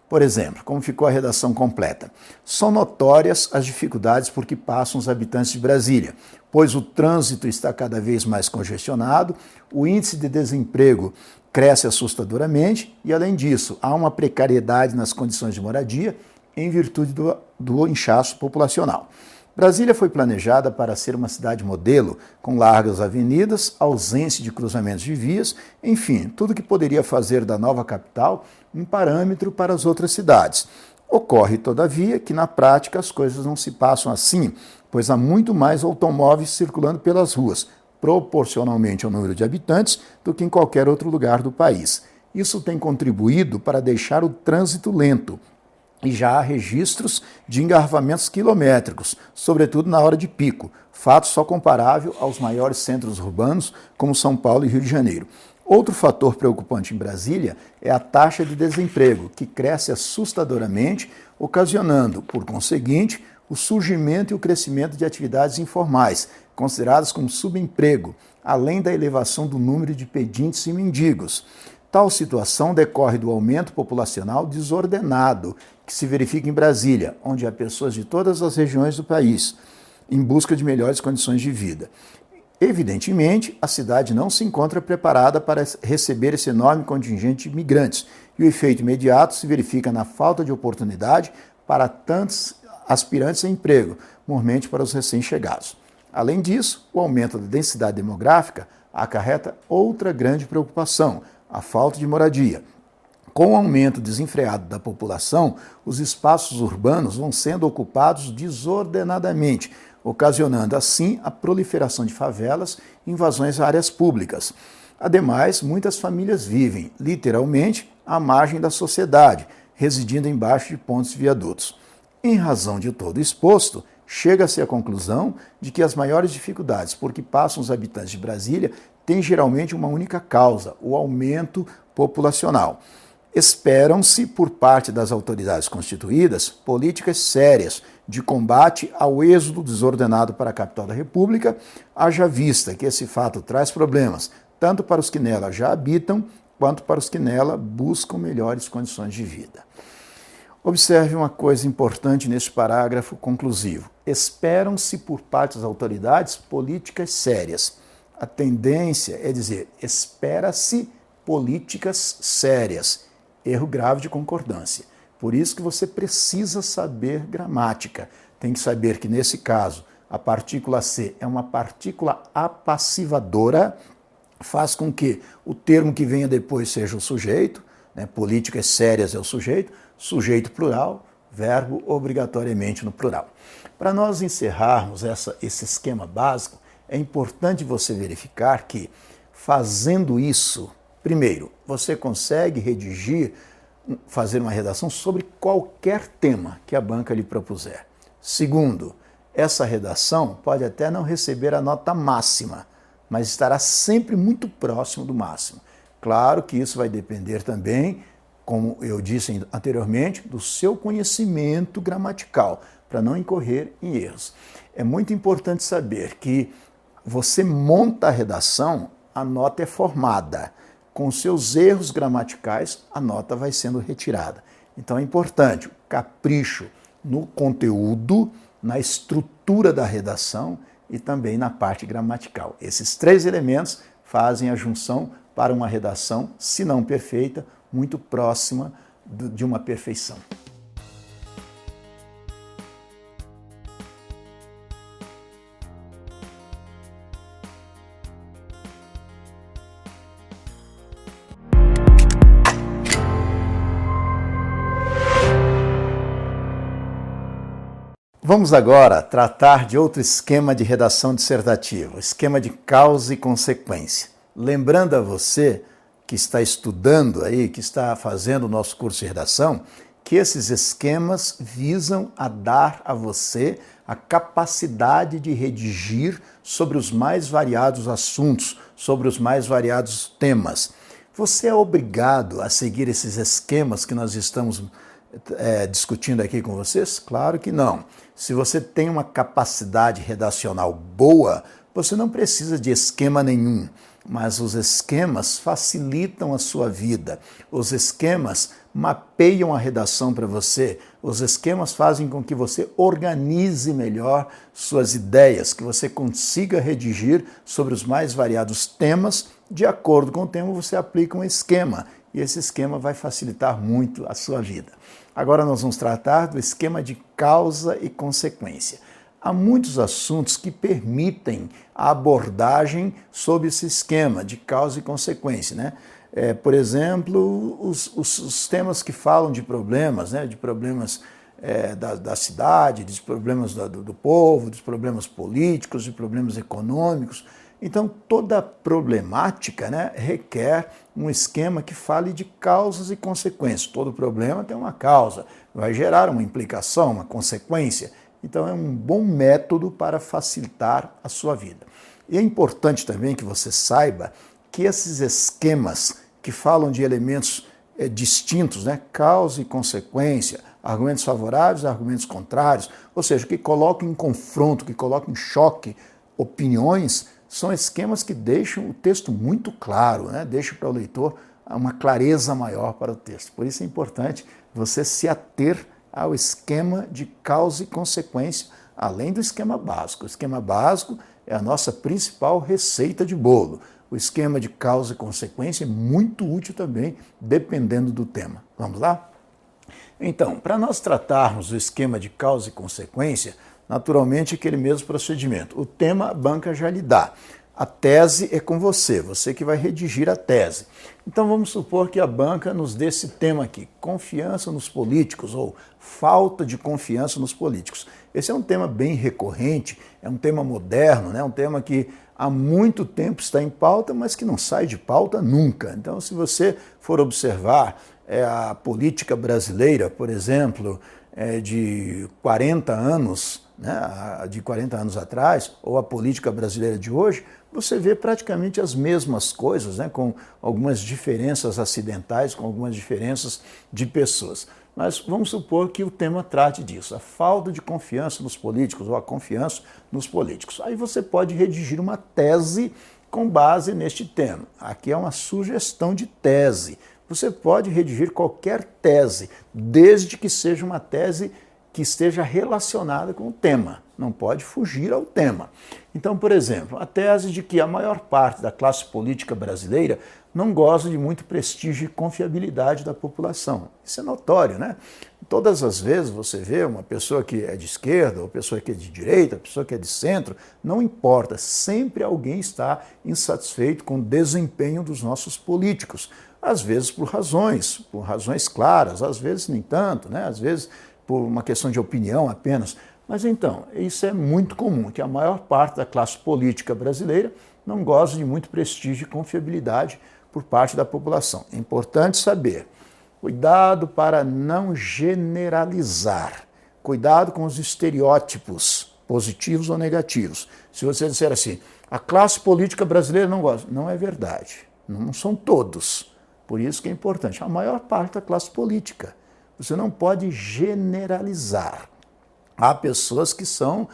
Por exemplo, como ficou a redação completa? São notórias as dificuldades por que passam os habitantes de Brasília, pois o trânsito está cada vez mais congestionado, o índice de desemprego cresce assustadoramente e, além disso, há uma precariedade nas condições de moradia em virtude do inchaço populacional. Brasília foi planejada para ser uma cidade modelo, com largas avenidas, ausência de cruzamentos de vias, enfim, tudo que poderia fazer da nova capital um parâmetro para as outras cidades. Ocorre, todavia, que na prática as coisas não se passam assim, pois há muito mais automóveis circulando pelas ruas, proporcionalmente ao número de habitantes, do que em qualquer outro lugar do país. Isso tem contribuído para deixar o trânsito lento, e já há registros de engarrafamentos quilométricos, sobretudo na hora de pico, fato só comparável aos maiores centros urbanos como São Paulo e Rio de Janeiro. Outro fator preocupante em Brasília é a taxa de desemprego, que cresce assustadoramente, ocasionando, por conseguinte, o surgimento e o crescimento de atividades informais, consideradas como subemprego, além da elevação do número de pedintes e mendigos. Tal situação decorre do aumento populacional desordenado que se verifica em Brasília, onde há pessoas de todas as regiões do país em busca de melhores condições de vida. Evidentemente, a cidade não se encontra preparada para receber esse enorme contingente de imigrantes, e o efeito imediato se verifica na falta de oportunidade para tantos aspirantes a emprego, mormente para os recém-chegados. Além disso, o aumento da densidade demográfica acarreta outra grande preocupação, a falta de moradia. Com o aumento desenfreado da população, os espaços urbanos vão sendo ocupados desordenadamente, ocasionando assim a proliferação de favelas e invasões a áreas públicas. Ademais, muitas famílias vivem, literalmente, à margem da sociedade, residindo embaixo de pontes e viadutos. Em razão de todo o exposto, chega-se à conclusão de que as maiores dificuldades por que passam os habitantes de Brasília têm geralmente uma única causa, o aumento populacional. Esperam-se, por parte das autoridades constituídas, políticas sérias de combate ao êxodo desordenado para a capital da República, haja vista que esse fato traz problemas, tanto para os que nela já habitam, quanto para os que nela buscam melhores condições de vida. Observe uma coisa importante neste parágrafo conclusivo. Esperam-se, por parte das autoridades, políticas sérias. A tendência é dizer, espera-se políticas sérias. Erro grave de concordância. Por isso que você precisa saber gramática. Tem que saber que, nesse caso, a partícula C é uma partícula apassivadora, faz com que o termo que venha depois seja o sujeito, né? Políticas sérias é o sujeito plural, verbo obrigatoriamente no plural. Para nós encerrarmos esse esquema básico, é importante você verificar que, fazendo isso, primeiro, você consegue fazer uma redação sobre qualquer tema que a banca lhe propuser. Segundo, essa redação pode até não receber a nota máxima, mas estará sempre muito próximo do máximo. Claro que isso vai depender também, como eu disse anteriormente, do seu conhecimento gramatical, para não incorrer em erros. É muito importante saber que você monta a redação, a nota é formada. Com seus erros gramaticais, a nota vai sendo retirada. Então é importante o capricho no conteúdo, na estrutura da redação e também na parte gramatical. Esses três elementos fazem a junção para uma redação, se não perfeita, muito próxima de uma perfeição. Vamos agora tratar de outro esquema de redação dissertativa, o esquema de causa e consequência. Lembrando a você que está estudando aí, que está fazendo o nosso curso de redação, que esses esquemas visam a dar a você a capacidade de redigir sobre os mais variados assuntos, sobre os mais variados temas. Você é obrigado a seguir esses esquemas que nós estamos discutindo aqui com vocês? Claro que não. Se você tem uma capacidade redacional boa, você não precisa de esquema nenhum, mas os esquemas facilitam a sua vida. Os esquemas mapeiam a redação para você. Os esquemas fazem com que você organize melhor suas ideias, que você consiga redigir sobre os mais variados temas. De acordo com o tema, você aplica um esquema, e esse esquema vai facilitar muito a sua vida. Agora nós vamos tratar do esquema de causa e consequência. Há muitos assuntos que permitem a abordagem sobre esse esquema de causa e consequência, né? Por exemplo, os temas que falam de problemas, né? De problemas da cidade, dos problemas do povo, dos problemas políticos, de problemas econômicos. Então, toda problemática, né, requer um esquema que fale de causas e consequências. Todo problema tem uma causa, vai gerar uma implicação, uma consequência. Então, é um bom método para facilitar a sua vida. E é importante também que você saiba que esses esquemas que falam de elementos distintos, né, causa e consequência, argumentos favoráveis, argumentos contrários, ou seja, que colocam em confronto, que colocam em choque opiniões, são esquemas que deixam o texto muito claro, né, deixam para o leitor uma clareza maior para o texto. Por isso é importante você se ater ao esquema de causa e consequência, além do esquema básico. O esquema básico é a nossa principal receita de bolo. O esquema de causa e consequência é muito útil também, dependendo do tema. Vamos lá? Então, para nós tratarmos o esquema de causa e consequência, naturalmente aquele mesmo procedimento. O tema a banca já lhe dá. A tese é com você, você que vai redigir a tese. Então vamos supor que a banca nos dê esse tema aqui, confiança nos políticos ou falta de confiança nos políticos. Esse é um tema bem recorrente, é um tema moderno, né? Um tema que há muito tempo está em pauta, mas que não sai de pauta nunca. Então, se você for observar a política brasileira, por exemplo, de 40 anos, né, de 40 anos atrás, ou a política brasileira de hoje, você vê praticamente as mesmas coisas, né, com algumas diferenças acidentais, com algumas diferenças de pessoas. Mas vamos supor que o tema trate disso, a falta de confiança nos políticos ou a confiança nos políticos. Aí você pode redigir uma tese com base neste tema. Aqui é uma sugestão de tese. Você pode redigir qualquer tese, desde que seja uma tese que esteja relacionada com o tema. Não pode fugir ao tema. Então, por exemplo, a tese de que a maior parte da classe política brasileira não goza de muito prestígio e confiabilidade da população. Isso é notório, né? Todas as vezes você vê uma pessoa que é de esquerda, ou pessoa que é de direita, pessoa que é de centro, não importa, sempre alguém está insatisfeito com o desempenho dos nossos políticos. Às vezes por razões claras, às vezes nem tanto, né? Às vezes por uma questão de opinião apenas. Mas então, isso é muito comum, que a maior parte da classe política brasileira não goza de muito prestígio e confiabilidade por parte da população. É importante saber, cuidado para não generalizar, cuidado com os estereótipos, positivos ou negativos. Se você disser assim, a classe política brasileira não goza, não é verdade, não são todos. Por isso que é importante, a maior parte da classe política. Você não pode generalizar. Há pessoas que são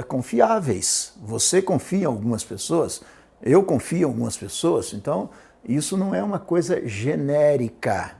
confiáveis. Você confia em algumas pessoas, eu confio em algumas pessoas, então isso não é uma coisa genérica.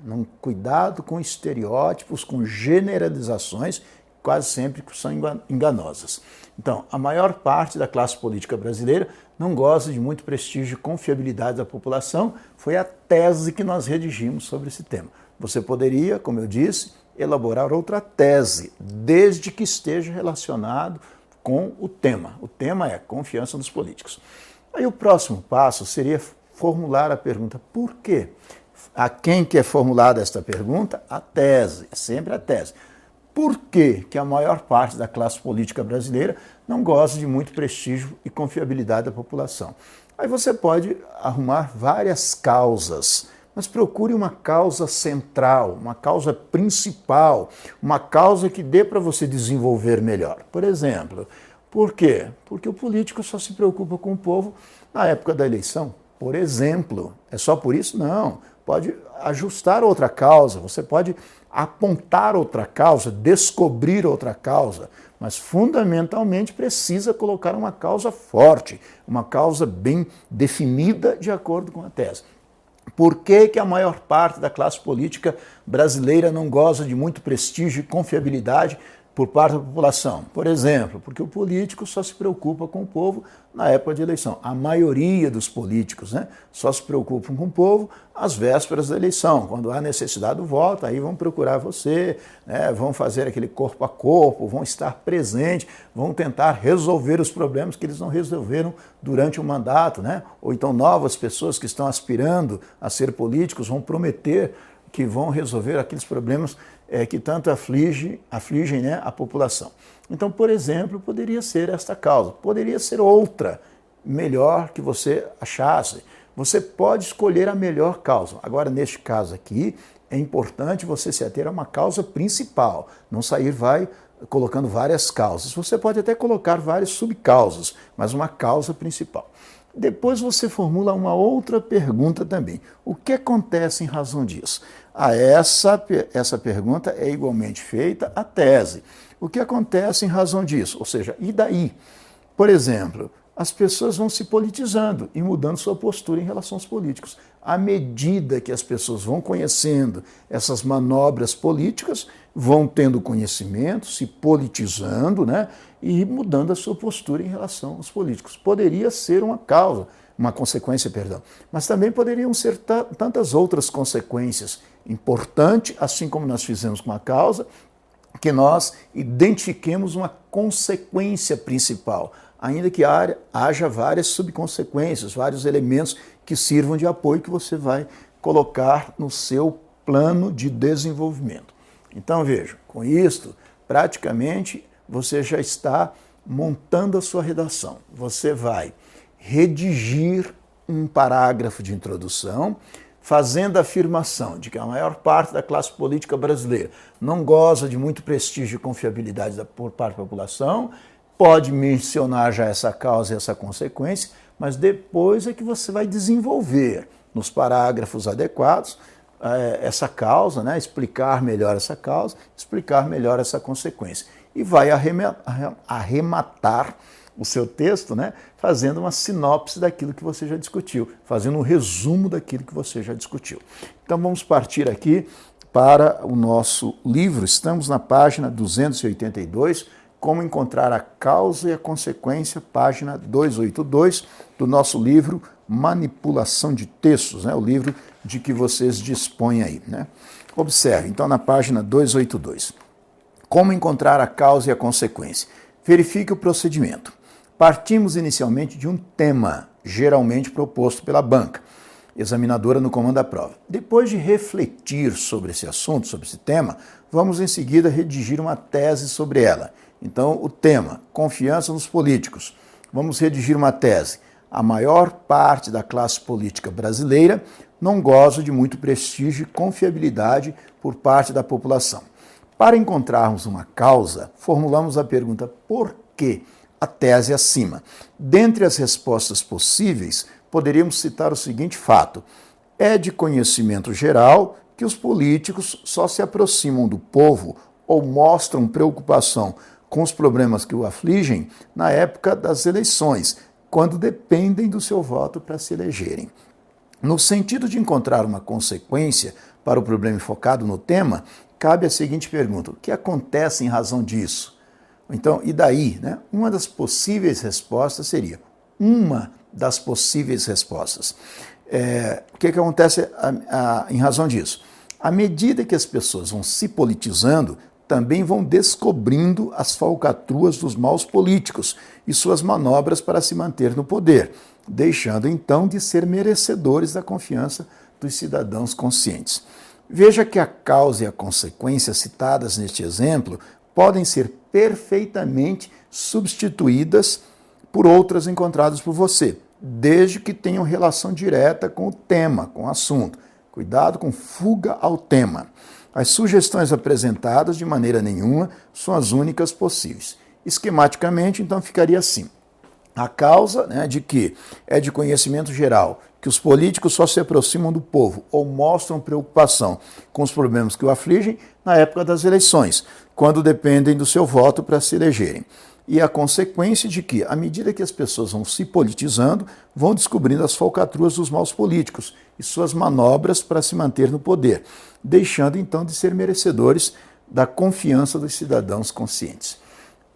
Cuidado com estereótipos, com generalizações, quase sempre são enganosas. Então, a maior parte da classe política brasileira não goza de muito prestígio e confiabilidade da população. Foi a tese que nós redigimos sobre esse tema. Você poderia, como eu disse, elaborar outra tese, desde que esteja relacionado com o tema. O tema é confiança nos políticos. Aí o próximo passo seria formular a pergunta, por quê? A quem que é formulada esta pergunta? A tese, sempre a tese. Por que a maior parte da classe política brasileira não goza de muito prestígio e confiabilidade da população? Aí você pode arrumar várias causas, mas procure uma causa central, uma causa principal, uma causa que dê para você desenvolver melhor. Por exemplo, por quê? Porque o político só se preocupa com o povo na época da eleição. Por exemplo, é só por isso? Não. Pode ajustar outra causa, você pode apontar outra causa, descobrir outra causa, mas fundamentalmente precisa colocar uma causa forte, uma causa bem definida de acordo com a tese. Por que a maior parte da classe política brasileira não goza de muito prestígio e confiabilidade por parte da população? Por exemplo, porque o político só se preocupa com o povo na época de eleição. A maioria dos políticos, né, só se preocupam com o povo às vésperas da eleição. Quando há necessidade do voto, aí vão procurar você, né, vão fazer aquele corpo a corpo, vão estar presentes, vão tentar resolver os problemas que eles não resolveram durante o mandato, né? Ou então novas pessoas que estão aspirando a ser políticos vão prometer que vão resolver aqueles problemas que tanto afligem, né, a população. Então, por exemplo, poderia ser esta causa, poderia ser outra, melhor que você achasse. Você pode escolher a melhor causa. Agora, neste caso aqui, é importante você se ater a uma causa principal, não sair colocando várias causas. Você pode até colocar várias subcausas, mas uma causa principal. Depois você formula uma outra pergunta também. O que acontece em razão disso? Essa pergunta é igualmente feita à tese. O que acontece em razão disso? Ou seja, e daí? Por exemplo, as pessoas vão se politizando e mudando sua postura em relação aos políticos. À medida que as pessoas vão conhecendo essas manobras políticas, vão tendo conhecimento, se politizando, né, e mudando a sua postura em relação aos políticos. Poderia ser uma consequência, mas também poderiam ser tantas outras consequências. Importante, assim como nós fizemos com a causa, que nós identifiquemos uma consequência principal, ainda que haja várias subconsequências, vários elementos que sirvam de apoio que você vai colocar no seu plano de desenvolvimento. Então, veja, com isto, praticamente você já está montando a sua redação. Você vai redigir um parágrafo de introdução, fazendo a afirmação de que a maior parte da classe política brasileira não goza de muito prestígio e confiabilidade por parte da população, pode mencionar já essa causa e essa consequência, mas depois é que você vai desenvolver nos parágrafos adequados essa causa, né? Explicar melhor essa causa, explicar melhor essa consequência. E vai arrematar o seu texto, né, fazendo uma sinopse daquilo que você já discutiu, fazendo um resumo daquilo que você já discutiu. Então vamos partir aqui para o nosso livro. Estamos na página 282, Como Encontrar a Causa e a Consequência, página 282, do nosso livro Manipulação de Textos, né, o livro de que vocês dispõem aí, né? Observe, então, na página 282, Como Encontrar a Causa e a Consequência. Verifique o procedimento. Partimos inicialmente de um tema, geralmente proposto pela banca, examinadora no comando da prova. Depois de refletir sobre esse assunto, sobre esse tema, vamos em seguida redigir uma tese sobre ela. Então, o tema, confiança nos políticos. Vamos redigir uma tese. A maior parte da classe política brasileira não goza de muito prestígio e confiabilidade por parte da população. Para encontrarmos uma causa, formulamos a pergunta por que a tese acima. Dentre as respostas possíveis, poderíamos citar o seguinte fato: é de conhecimento geral que os políticos só se aproximam do povo ou mostram preocupação com os problemas que o afligem na época das eleições, quando dependem do seu voto para se elegerem. No sentido de encontrar uma consequência para o problema focado no tema, cabe a seguinte pergunta: o que acontece em razão disso? Então, e daí? Né? Uma das possíveis respostas seria, o que acontece em razão disso? À medida que as pessoas vão se politizando, também vão descobrindo as falcatruas dos maus políticos e suas manobras para se manter no poder, deixando então de ser merecedores da confiança dos cidadãos conscientes. Veja que a causa e a consequência citadas neste exemplo podem ser perfeitamente substituídas por outras encontradas por você, desde que tenham relação direta com o tema, com o assunto. Cuidado com fuga ao tema. As sugestões apresentadas, de maneira nenhuma, são as únicas possíveis. Esquematicamente, então, ficaria assim. A causa, né, de que é de conhecimento geral que os políticos só se aproximam do povo ou mostram preocupação com os problemas que o afligem na época das eleições, quando dependem do seu voto para se elegerem. E a consequência de que, à medida que as pessoas vão se politizando, vão descobrindo as falcatruas dos maus políticos e suas manobras para se manter no poder, deixando então de ser merecedores da confiança dos cidadãos conscientes.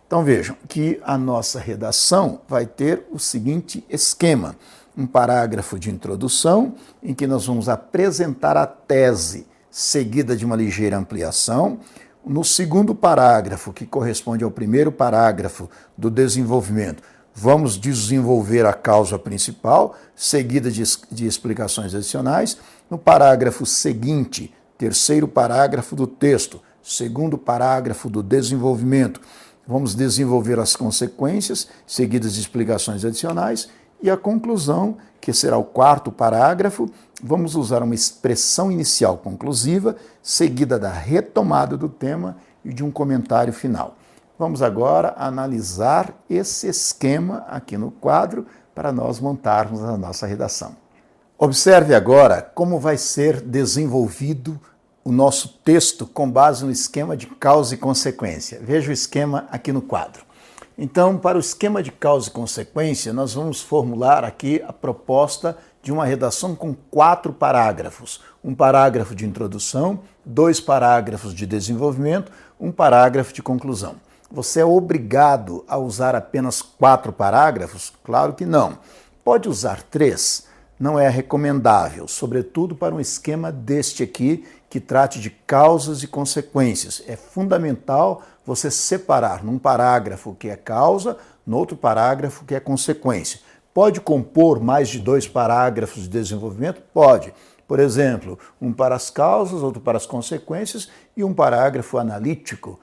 Então vejam que a nossa redação vai ter o seguinte esquema: um parágrafo de introdução, em que nós vamos apresentar a tese, seguida de uma ligeira ampliação. No segundo parágrafo, que corresponde ao primeiro parágrafo do desenvolvimento, vamos desenvolver a causa principal, seguida de explicações adicionais. No parágrafo seguinte, terceiro parágrafo do texto, segundo parágrafo do desenvolvimento, vamos desenvolver as consequências, seguidas de explicações adicionais. E a conclusão, que será o quarto parágrafo, vamos usar uma expressão inicial conclusiva, seguida da retomada do tema e de um comentário final. Vamos agora analisar esse esquema aqui no quadro para nós montarmos a nossa redação. Observe agora como vai ser desenvolvido o nosso texto com base no esquema de causa e consequência. Veja o esquema aqui no quadro. Então, para o esquema de causa e consequência, nós vamos formular aqui a proposta de uma redação com 4 parágrafos. Um parágrafo de introdução, 2 parágrafos de desenvolvimento, 1 parágrafo de conclusão. Você é obrigado a usar apenas 4 parágrafos? Claro que não. Pode usar 3, não é recomendável, sobretudo para um esquema deste aqui, que trate de causas e consequências. É fundamental você separar num parágrafo que é causa, no outro parágrafo que é consequência. Pode compor mais de 2 parágrafos de desenvolvimento? Pode. Por exemplo, um para as causas, outro para as consequências e um parágrafo analítico.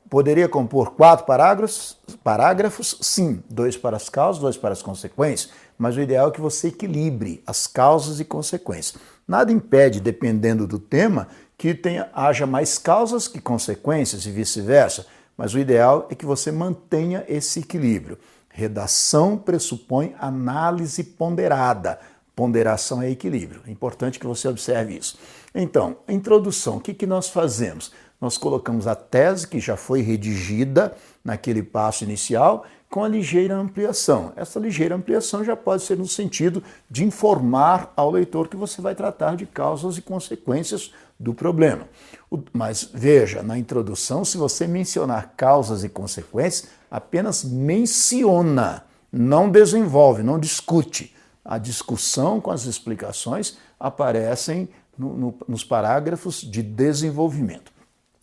Poderia compor 4 parágrafos? Sim, 2 para as causas, 2 para as consequências, mas o ideal é que você equilibre as causas e consequências. Nada impede, dependendo do tema, que haja mais causas que consequências e vice-versa, mas o ideal é que você mantenha esse equilíbrio. Redação pressupõe análise ponderada. Ponderação é equilíbrio. É importante que você observe isso. Então, introdução, o que nós fazemos? Nós colocamos a tese que já foi redigida naquele passo inicial com a ligeira ampliação. Essa ligeira ampliação já pode ser no sentido de informar ao leitor que você vai tratar de causas e consequências do problema. Mas veja, na introdução, se você mencionar causas e consequências, apenas menciona, não desenvolve, não discute. A discussão com as explicações aparecem nos parágrafos de desenvolvimento.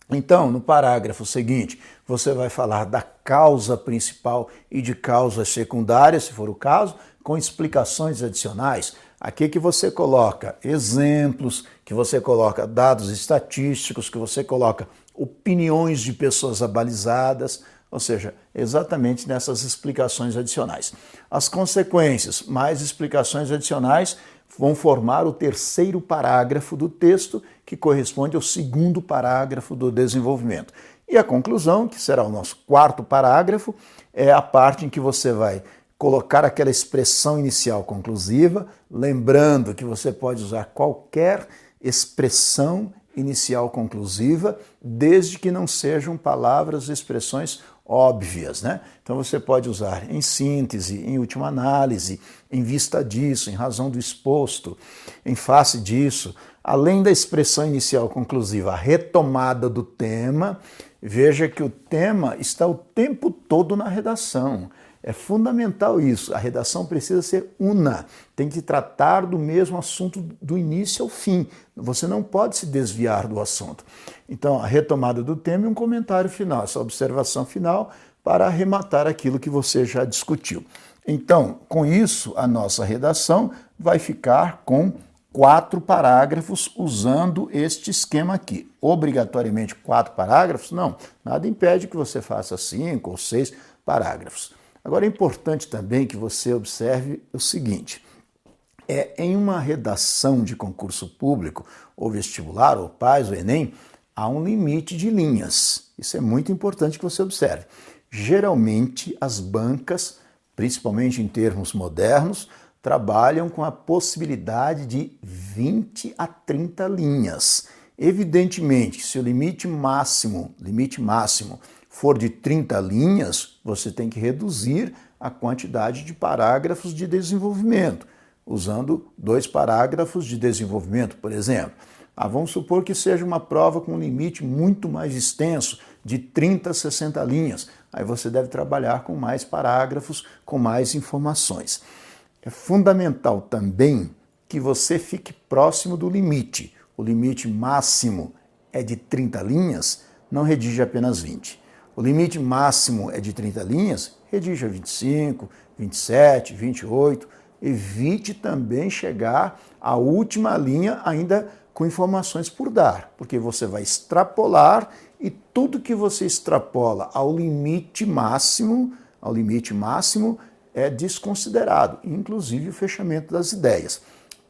Então, no parágrafo seguinte, você vai falar da causa principal e de causas secundárias, se for o caso, com explicações adicionais. Aqui que você coloca exemplos, que você coloca dados estatísticos, que você coloca opiniões de pessoas abalizadas, ou seja, exatamente nessas explicações adicionais. As consequências, mais explicações adicionais, vão formar o 3º parágrafo do texto, que corresponde ao 2º parágrafo do desenvolvimento. E a conclusão, que será o nosso 4º parágrafo, é a parte em que você vai colocar aquela expressão inicial conclusiva, lembrando que você pode usar qualquer expressão inicial conclusiva, desde que não sejam palavras e expressões óbvias, né? Então você pode usar em síntese, em última análise, em vista disso, em razão do exposto, em face disso. Além da expressão inicial conclusiva, a retomada do tema, veja que o tema está o tempo todo na redação. É fundamental isso. A redação precisa ser una, tem que tratar do mesmo assunto do início ao fim. Você não pode se desviar do assunto. Então, a retomada do tema e um comentário final, essa observação final para arrematar aquilo que você já discutiu. Então, com isso, a nossa redação vai ficar com 4 parágrafos usando este esquema aqui. Obrigatoriamente 4 parágrafos? Não, nada impede que você faça 5 ou 6 parágrafos. Agora é importante também que você observe o seguinte, em uma redação de concurso público, ou vestibular, ou PAS, ou Enem, há um limite de linhas. Isso é muito importante que você observe. Geralmente as bancas, principalmente em termos modernos, trabalham com a possibilidade de 20 a 30 linhas. Evidentemente, se o limite máximo for de 30 linhas, você tem que reduzir a quantidade de parágrafos de desenvolvimento, usando 2 parágrafos de desenvolvimento, por exemplo. Vamos supor que seja uma prova com um limite muito mais extenso, de 30 a 60 linhas. Aí você deve trabalhar com mais parágrafos, com mais informações. É fundamental também que você fique próximo do limite. O limite máximo é de 30 linhas, não redige apenas 20. O limite máximo é de 30 linhas, redija 25, 27, 28. Evite também chegar à última linha ainda com informações por dar, porque você vai extrapolar e tudo que você extrapola ao limite máximo é desconsiderado, inclusive o fechamento das ideias.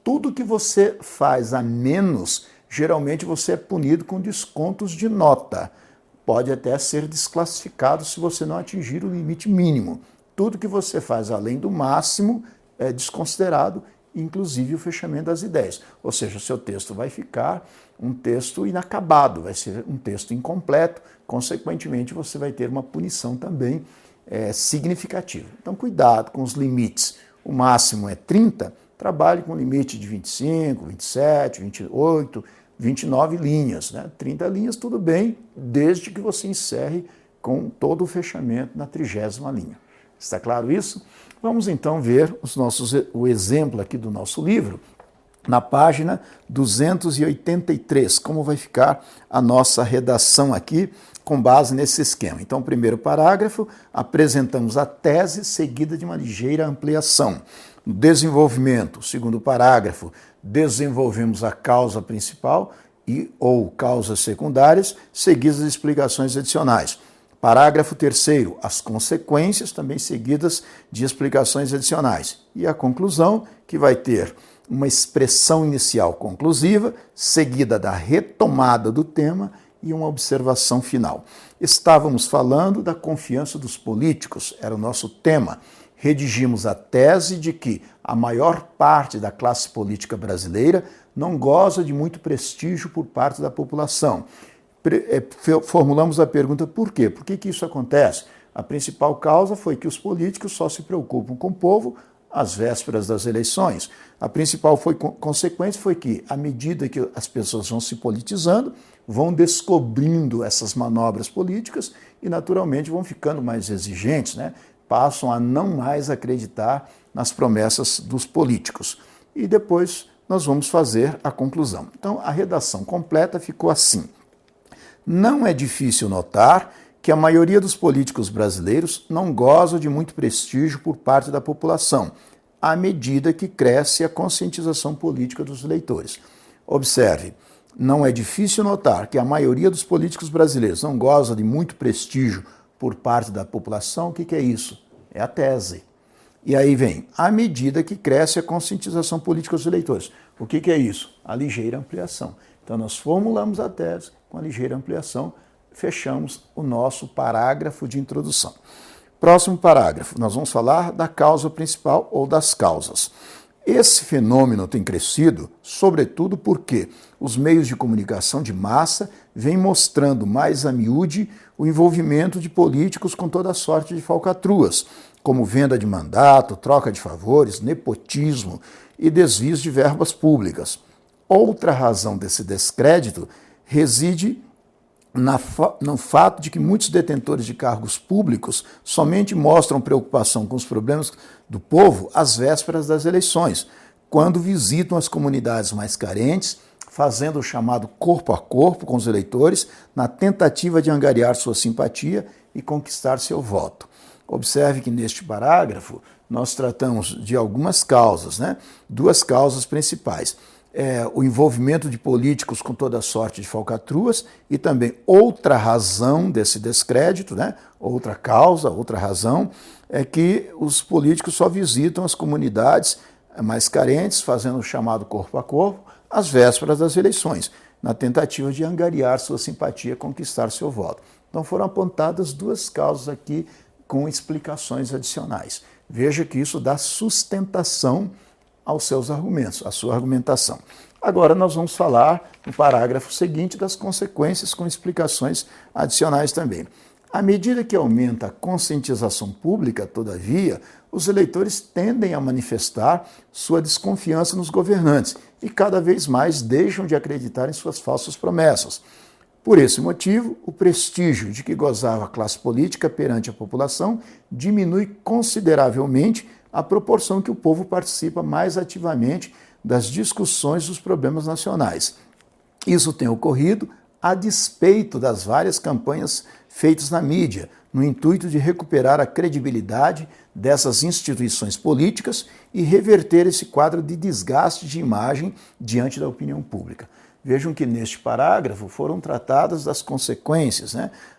Tudo que você faz a menos, geralmente você é punido com descontos de nota. Pode até ser desclassificado se você não atingir o limite mínimo. Tudo que você faz além do máximo desconsiderado, inclusive o fechamento das ideias. Ou seja, o seu texto vai ficar um texto inacabado, vai ser um texto incompleto, consequentemente você vai ter uma punição também significativa. Então, cuidado com os limites. O máximo é 30, trabalhe com limite de 25, 27, 28, 29 linhas. 30 linhas, tudo bem, desde que você encerre com todo o fechamento na 30ª linha. Está claro isso? Vamos então ver o exemplo aqui do nosso livro, na página 283, como vai ficar a nossa redação aqui com base nesse esquema. Então, primeiro parágrafo, apresentamos a tese seguida de uma ligeira ampliação. No desenvolvimento, segundo parágrafo, desenvolvemos a causa principal ou causas secundárias, seguidas de explicações adicionais. Parágrafo 3º, as consequências, também seguidas de explicações adicionais. E a conclusão, que vai ter uma expressão inicial conclusiva, seguida da retomada do tema e uma observação final. Estávamos falando da confiança dos políticos, era o nosso tema. Redigimos a tese de que a maior parte da classe política brasileira não goza de muito prestígio por parte da população. Formulamos a pergunta por quê? Por que isso acontece? A principal causa foi que os políticos só se preocupam com o povo às vésperas das eleições. A principal consequência foi que, à medida que as pessoas vão se politizando, vão descobrindo essas manobras políticas e, naturalmente, vão ficando mais exigentes, Passam a não mais acreditar nas promessas dos políticos. E depois nós vamos fazer a conclusão. Então, a redação completa ficou assim. Não é difícil notar que a maioria dos políticos brasileiros não goza de muito prestígio por parte da população, à medida que cresce a conscientização política dos eleitores. Observe, não é difícil notar que a maioria dos políticos brasileiros não goza de muito prestígio por parte da população. O que é isso? É a tese. E aí vem, à medida que cresce a conscientização política dos eleitores. O que é isso? A ligeira ampliação. Então, nós formulamos a tese com a ligeira ampliação, fechamos o nosso parágrafo de introdução. Próximo parágrafo, nós vamos falar da causa principal ou das causas. Esse fenômeno tem crescido, sobretudo porque os meios de comunicação de massa vêm mostrando mais a miúde o envolvimento de políticos com toda sorte de falcatruas, como venda de mandato, troca de favores, nepotismo e desvios de verbas públicas. Outra razão desse descrédito reside no fato de que muitos detentores de cargos públicos somente mostram preocupação com os problemas do povo às vésperas das eleições, quando visitam as comunidades mais carentes, fazendo o chamado corpo a corpo com os eleitores, na tentativa de angariar sua simpatia e conquistar seu voto. Observe que neste parágrafo nós tratamos de algumas causas, Duas causas principais. O envolvimento de políticos com toda sorte de falcatruas e também outra razão desse descrédito, outra causa, outra razão, é que os políticos só visitam as comunidades mais carentes, fazendo o chamado corpo a corpo, às vésperas das eleições, na tentativa de angariar sua simpatia, conquistar seu voto. Então foram apontadas duas causas aqui com explicações adicionais. Veja que isso dá sustentação aos seus argumentos, à sua argumentação. Agora nós vamos falar no parágrafo seguinte das consequências com explicações adicionais também. À medida que aumenta a conscientização pública, todavia, os eleitores tendem a manifestar sua desconfiança nos governantes e cada vez mais deixam de acreditar em suas falsas promessas. Por esse motivo, o prestígio de que gozava a classe política perante a população diminui consideravelmente à proporção que o povo participa mais ativamente das discussões dos problemas nacionais. Isso tem ocorrido a despeito das várias campanhas feitas na mídia, no intuito de recuperar a credibilidade dessas instituições políticas e reverter esse quadro de desgaste de imagem diante da opinião pública. Vejam que neste parágrafo foram tratadas das consequências,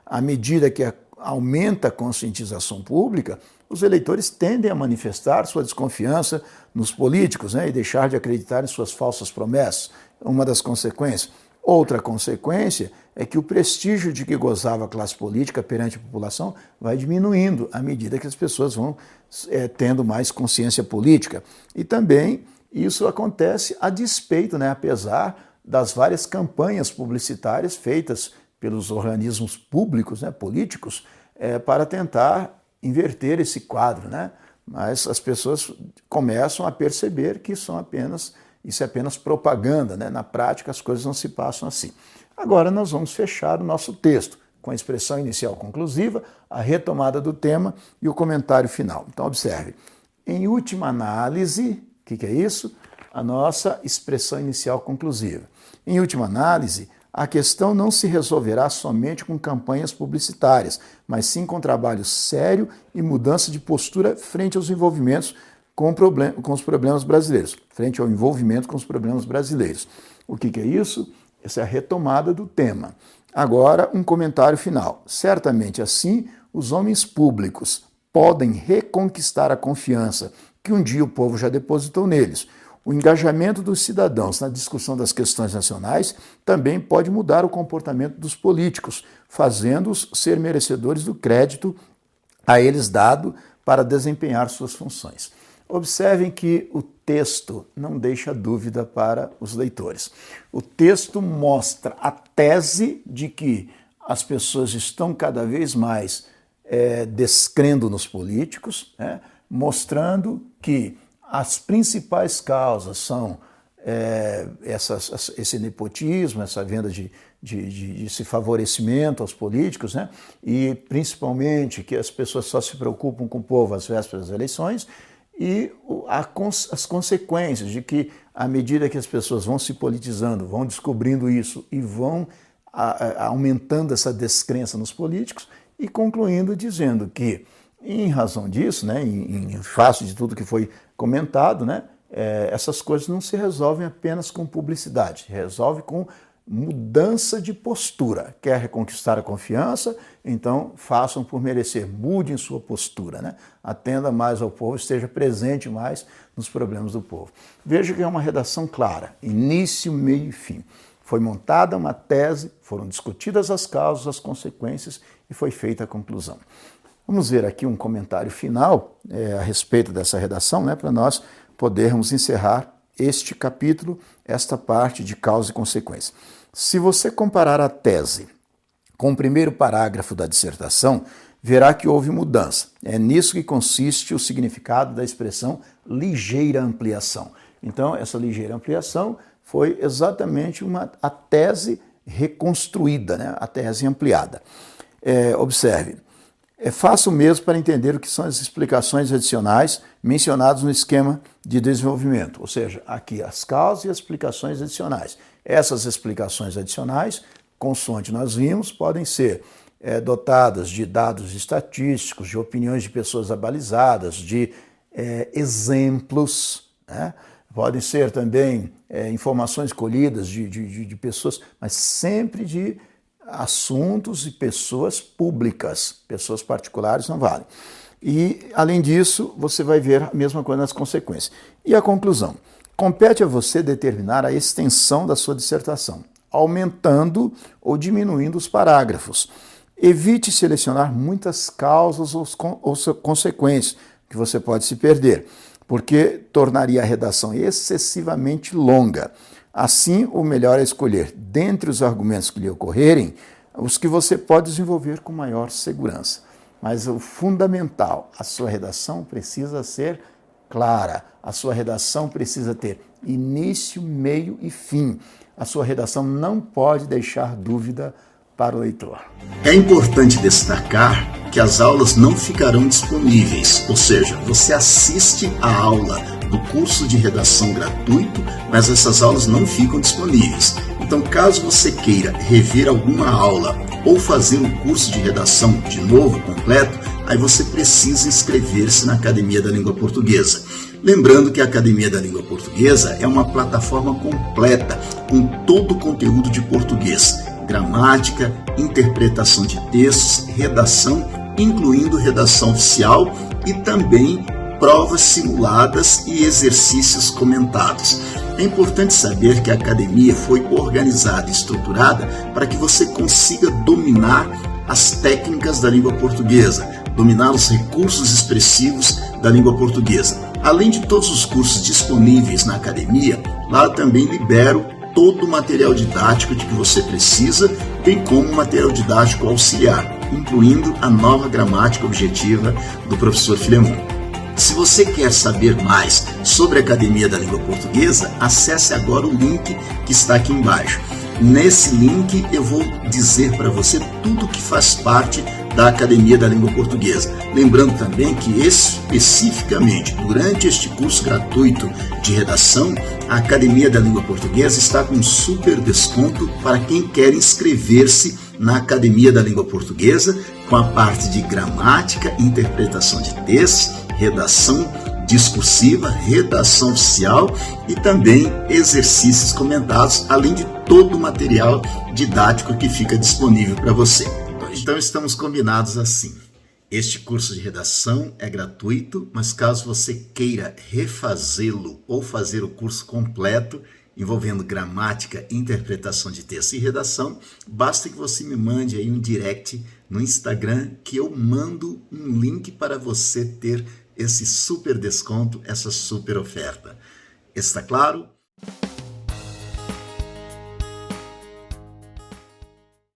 À medida que aumenta a conscientização pública, os eleitores tendem a manifestar sua desconfiança nos políticos, e deixar de acreditar em suas falsas promessas, uma das consequências. Outra consequência é que o prestígio de que gozava a classe política perante a população vai diminuindo à medida que as pessoas vão tendo mais consciência política. E também isso acontece a despeito, apesar das várias campanhas publicitárias feitas pelos organismos públicos, políticos, para tentar inverter esse quadro, Mas as pessoas começam a perceber que isso é apenas propaganda, Na prática as coisas não se passam assim. Agora nós vamos fechar o nosso texto com a expressão inicial conclusiva, a retomada do tema e o comentário final. Então observe, em última análise, o que é isso? A nossa expressão inicial conclusiva. Em última análise, a questão não se resolverá somente com campanhas publicitárias, mas sim com trabalho sério e mudança de postura frente aos envolvimentos com os problemas brasileiros. Frente ao envolvimento com os problemas brasileiros. O que é isso? Essa é a retomada do tema. Agora, um comentário final. Certamente assim, os homens públicos podem reconquistar a confiança que um dia o povo já depositou neles. O engajamento dos cidadãos na discussão das questões nacionais também pode mudar o comportamento dos políticos, fazendo-os ser merecedores do crédito a eles dado para desempenhar suas funções. Observem que o texto não deixa dúvida para os leitores. O texto mostra a tese de que as pessoas estão cada vez mais descrendo nos políticos, mostrando que as principais causas são esse nepotismo, essa venda de esse favorecimento aos políticos, e principalmente que as pessoas só se preocupam com o povo às vésperas das eleições, e as consequências de que, à medida que as pessoas vão se politizando, vão descobrindo isso e vão aumentando essa descrença nos políticos, e concluindo dizendo que, em razão disso, em face de tudo que foi comentado, essas coisas não se resolvem apenas com publicidade, resolve com mudança de postura. Quer reconquistar a confiança? Então façam por merecer, mudem sua postura, Atenda mais ao povo, esteja presente mais nos problemas do povo. Veja que é uma redação clara, início, meio e fim. Foi montada uma tese, foram discutidas as causas, as consequências e foi feita a conclusão. Vamos ver aqui um comentário final a respeito dessa redação, para nós podermos encerrar este capítulo, esta parte de causa e consequência. Se você comparar a tese com o primeiro parágrafo da dissertação, verá que houve mudança. É nisso que consiste o significado da expressão ligeira ampliação. Então, essa ligeira ampliação foi exatamente a tese reconstruída, a tese ampliada. Observe. É fácil mesmo para entender o que são as explicações adicionais mencionadas no esquema de desenvolvimento, ou seja, aqui as causas e as explicações adicionais. Essas explicações adicionais, consoante nós vimos, podem ser dotadas de dados estatísticos, de opiniões de pessoas abalizadas, de exemplos, podem ser também informações colhidas de pessoas, mas sempre de assuntos e pessoas públicas, pessoas particulares não valem. E, além disso, você vai ver a mesma coisa nas consequências. E a conclusão? Compete a você determinar a extensão da sua dissertação, aumentando ou diminuindo os parágrafos. Evite selecionar muitas causas ou consequências, que você pode se perder, porque tornaria a redação excessivamente longa. Assim, o melhor é escolher, dentre os argumentos que lhe ocorrerem, os que você pode desenvolver com maior segurança. Mas o fundamental, a sua redação precisa ser clara, a sua redação precisa ter início, meio e fim. A sua redação não pode deixar dúvida para o leitor. É importante destacar que as aulas não ficarão disponíveis, ou seja, você assiste a aula do curso de redação gratuito, mas essas aulas não ficam disponíveis. Então, caso você queira rever alguma aula ou fazer um curso de redação de novo, completo, aí você precisa inscrever-se na Academia da Língua Portuguesa. Lembrando que a Academia da Língua Portuguesa é uma plataforma completa com todo o conteúdo de português, gramática, interpretação de textos, redação, incluindo redação oficial e também provas simuladas e exercícios comentados. É importante saber que a academia foi organizada e estruturada para que você consiga dominar as técnicas da língua portuguesa, dominar os recursos expressivos da língua portuguesa. Além de todos os cursos disponíveis na academia, lá eu também libero todo o material didático de que você precisa, bem como material didático auxiliar, incluindo a nova gramática objetiva do professor Filemon. Se você quer saber mais sobre a Academia da Língua Portuguesa, acesse agora o link que está aqui embaixo. Nesse link eu vou dizer para você tudo que faz parte da Academia da Língua Portuguesa. Lembrando também que especificamente durante este curso gratuito de redação, a Academia da Língua Portuguesa está com um super desconto para quem quer inscrever-se na Academia da Língua Portuguesa com a parte de gramática, interpretação de textos, redação discursiva, redação oficial e também exercícios comentados, além de todo o material didático que fica disponível para você. Então estamos combinados assim. Este curso de redação é gratuito, mas caso você queira refazê-lo ou fazer o curso completo, envolvendo gramática, interpretação de texto e redação, basta que você me mande aí um direct no Instagram que eu mando um link para você ter esse super desconto, essa super oferta. Está claro?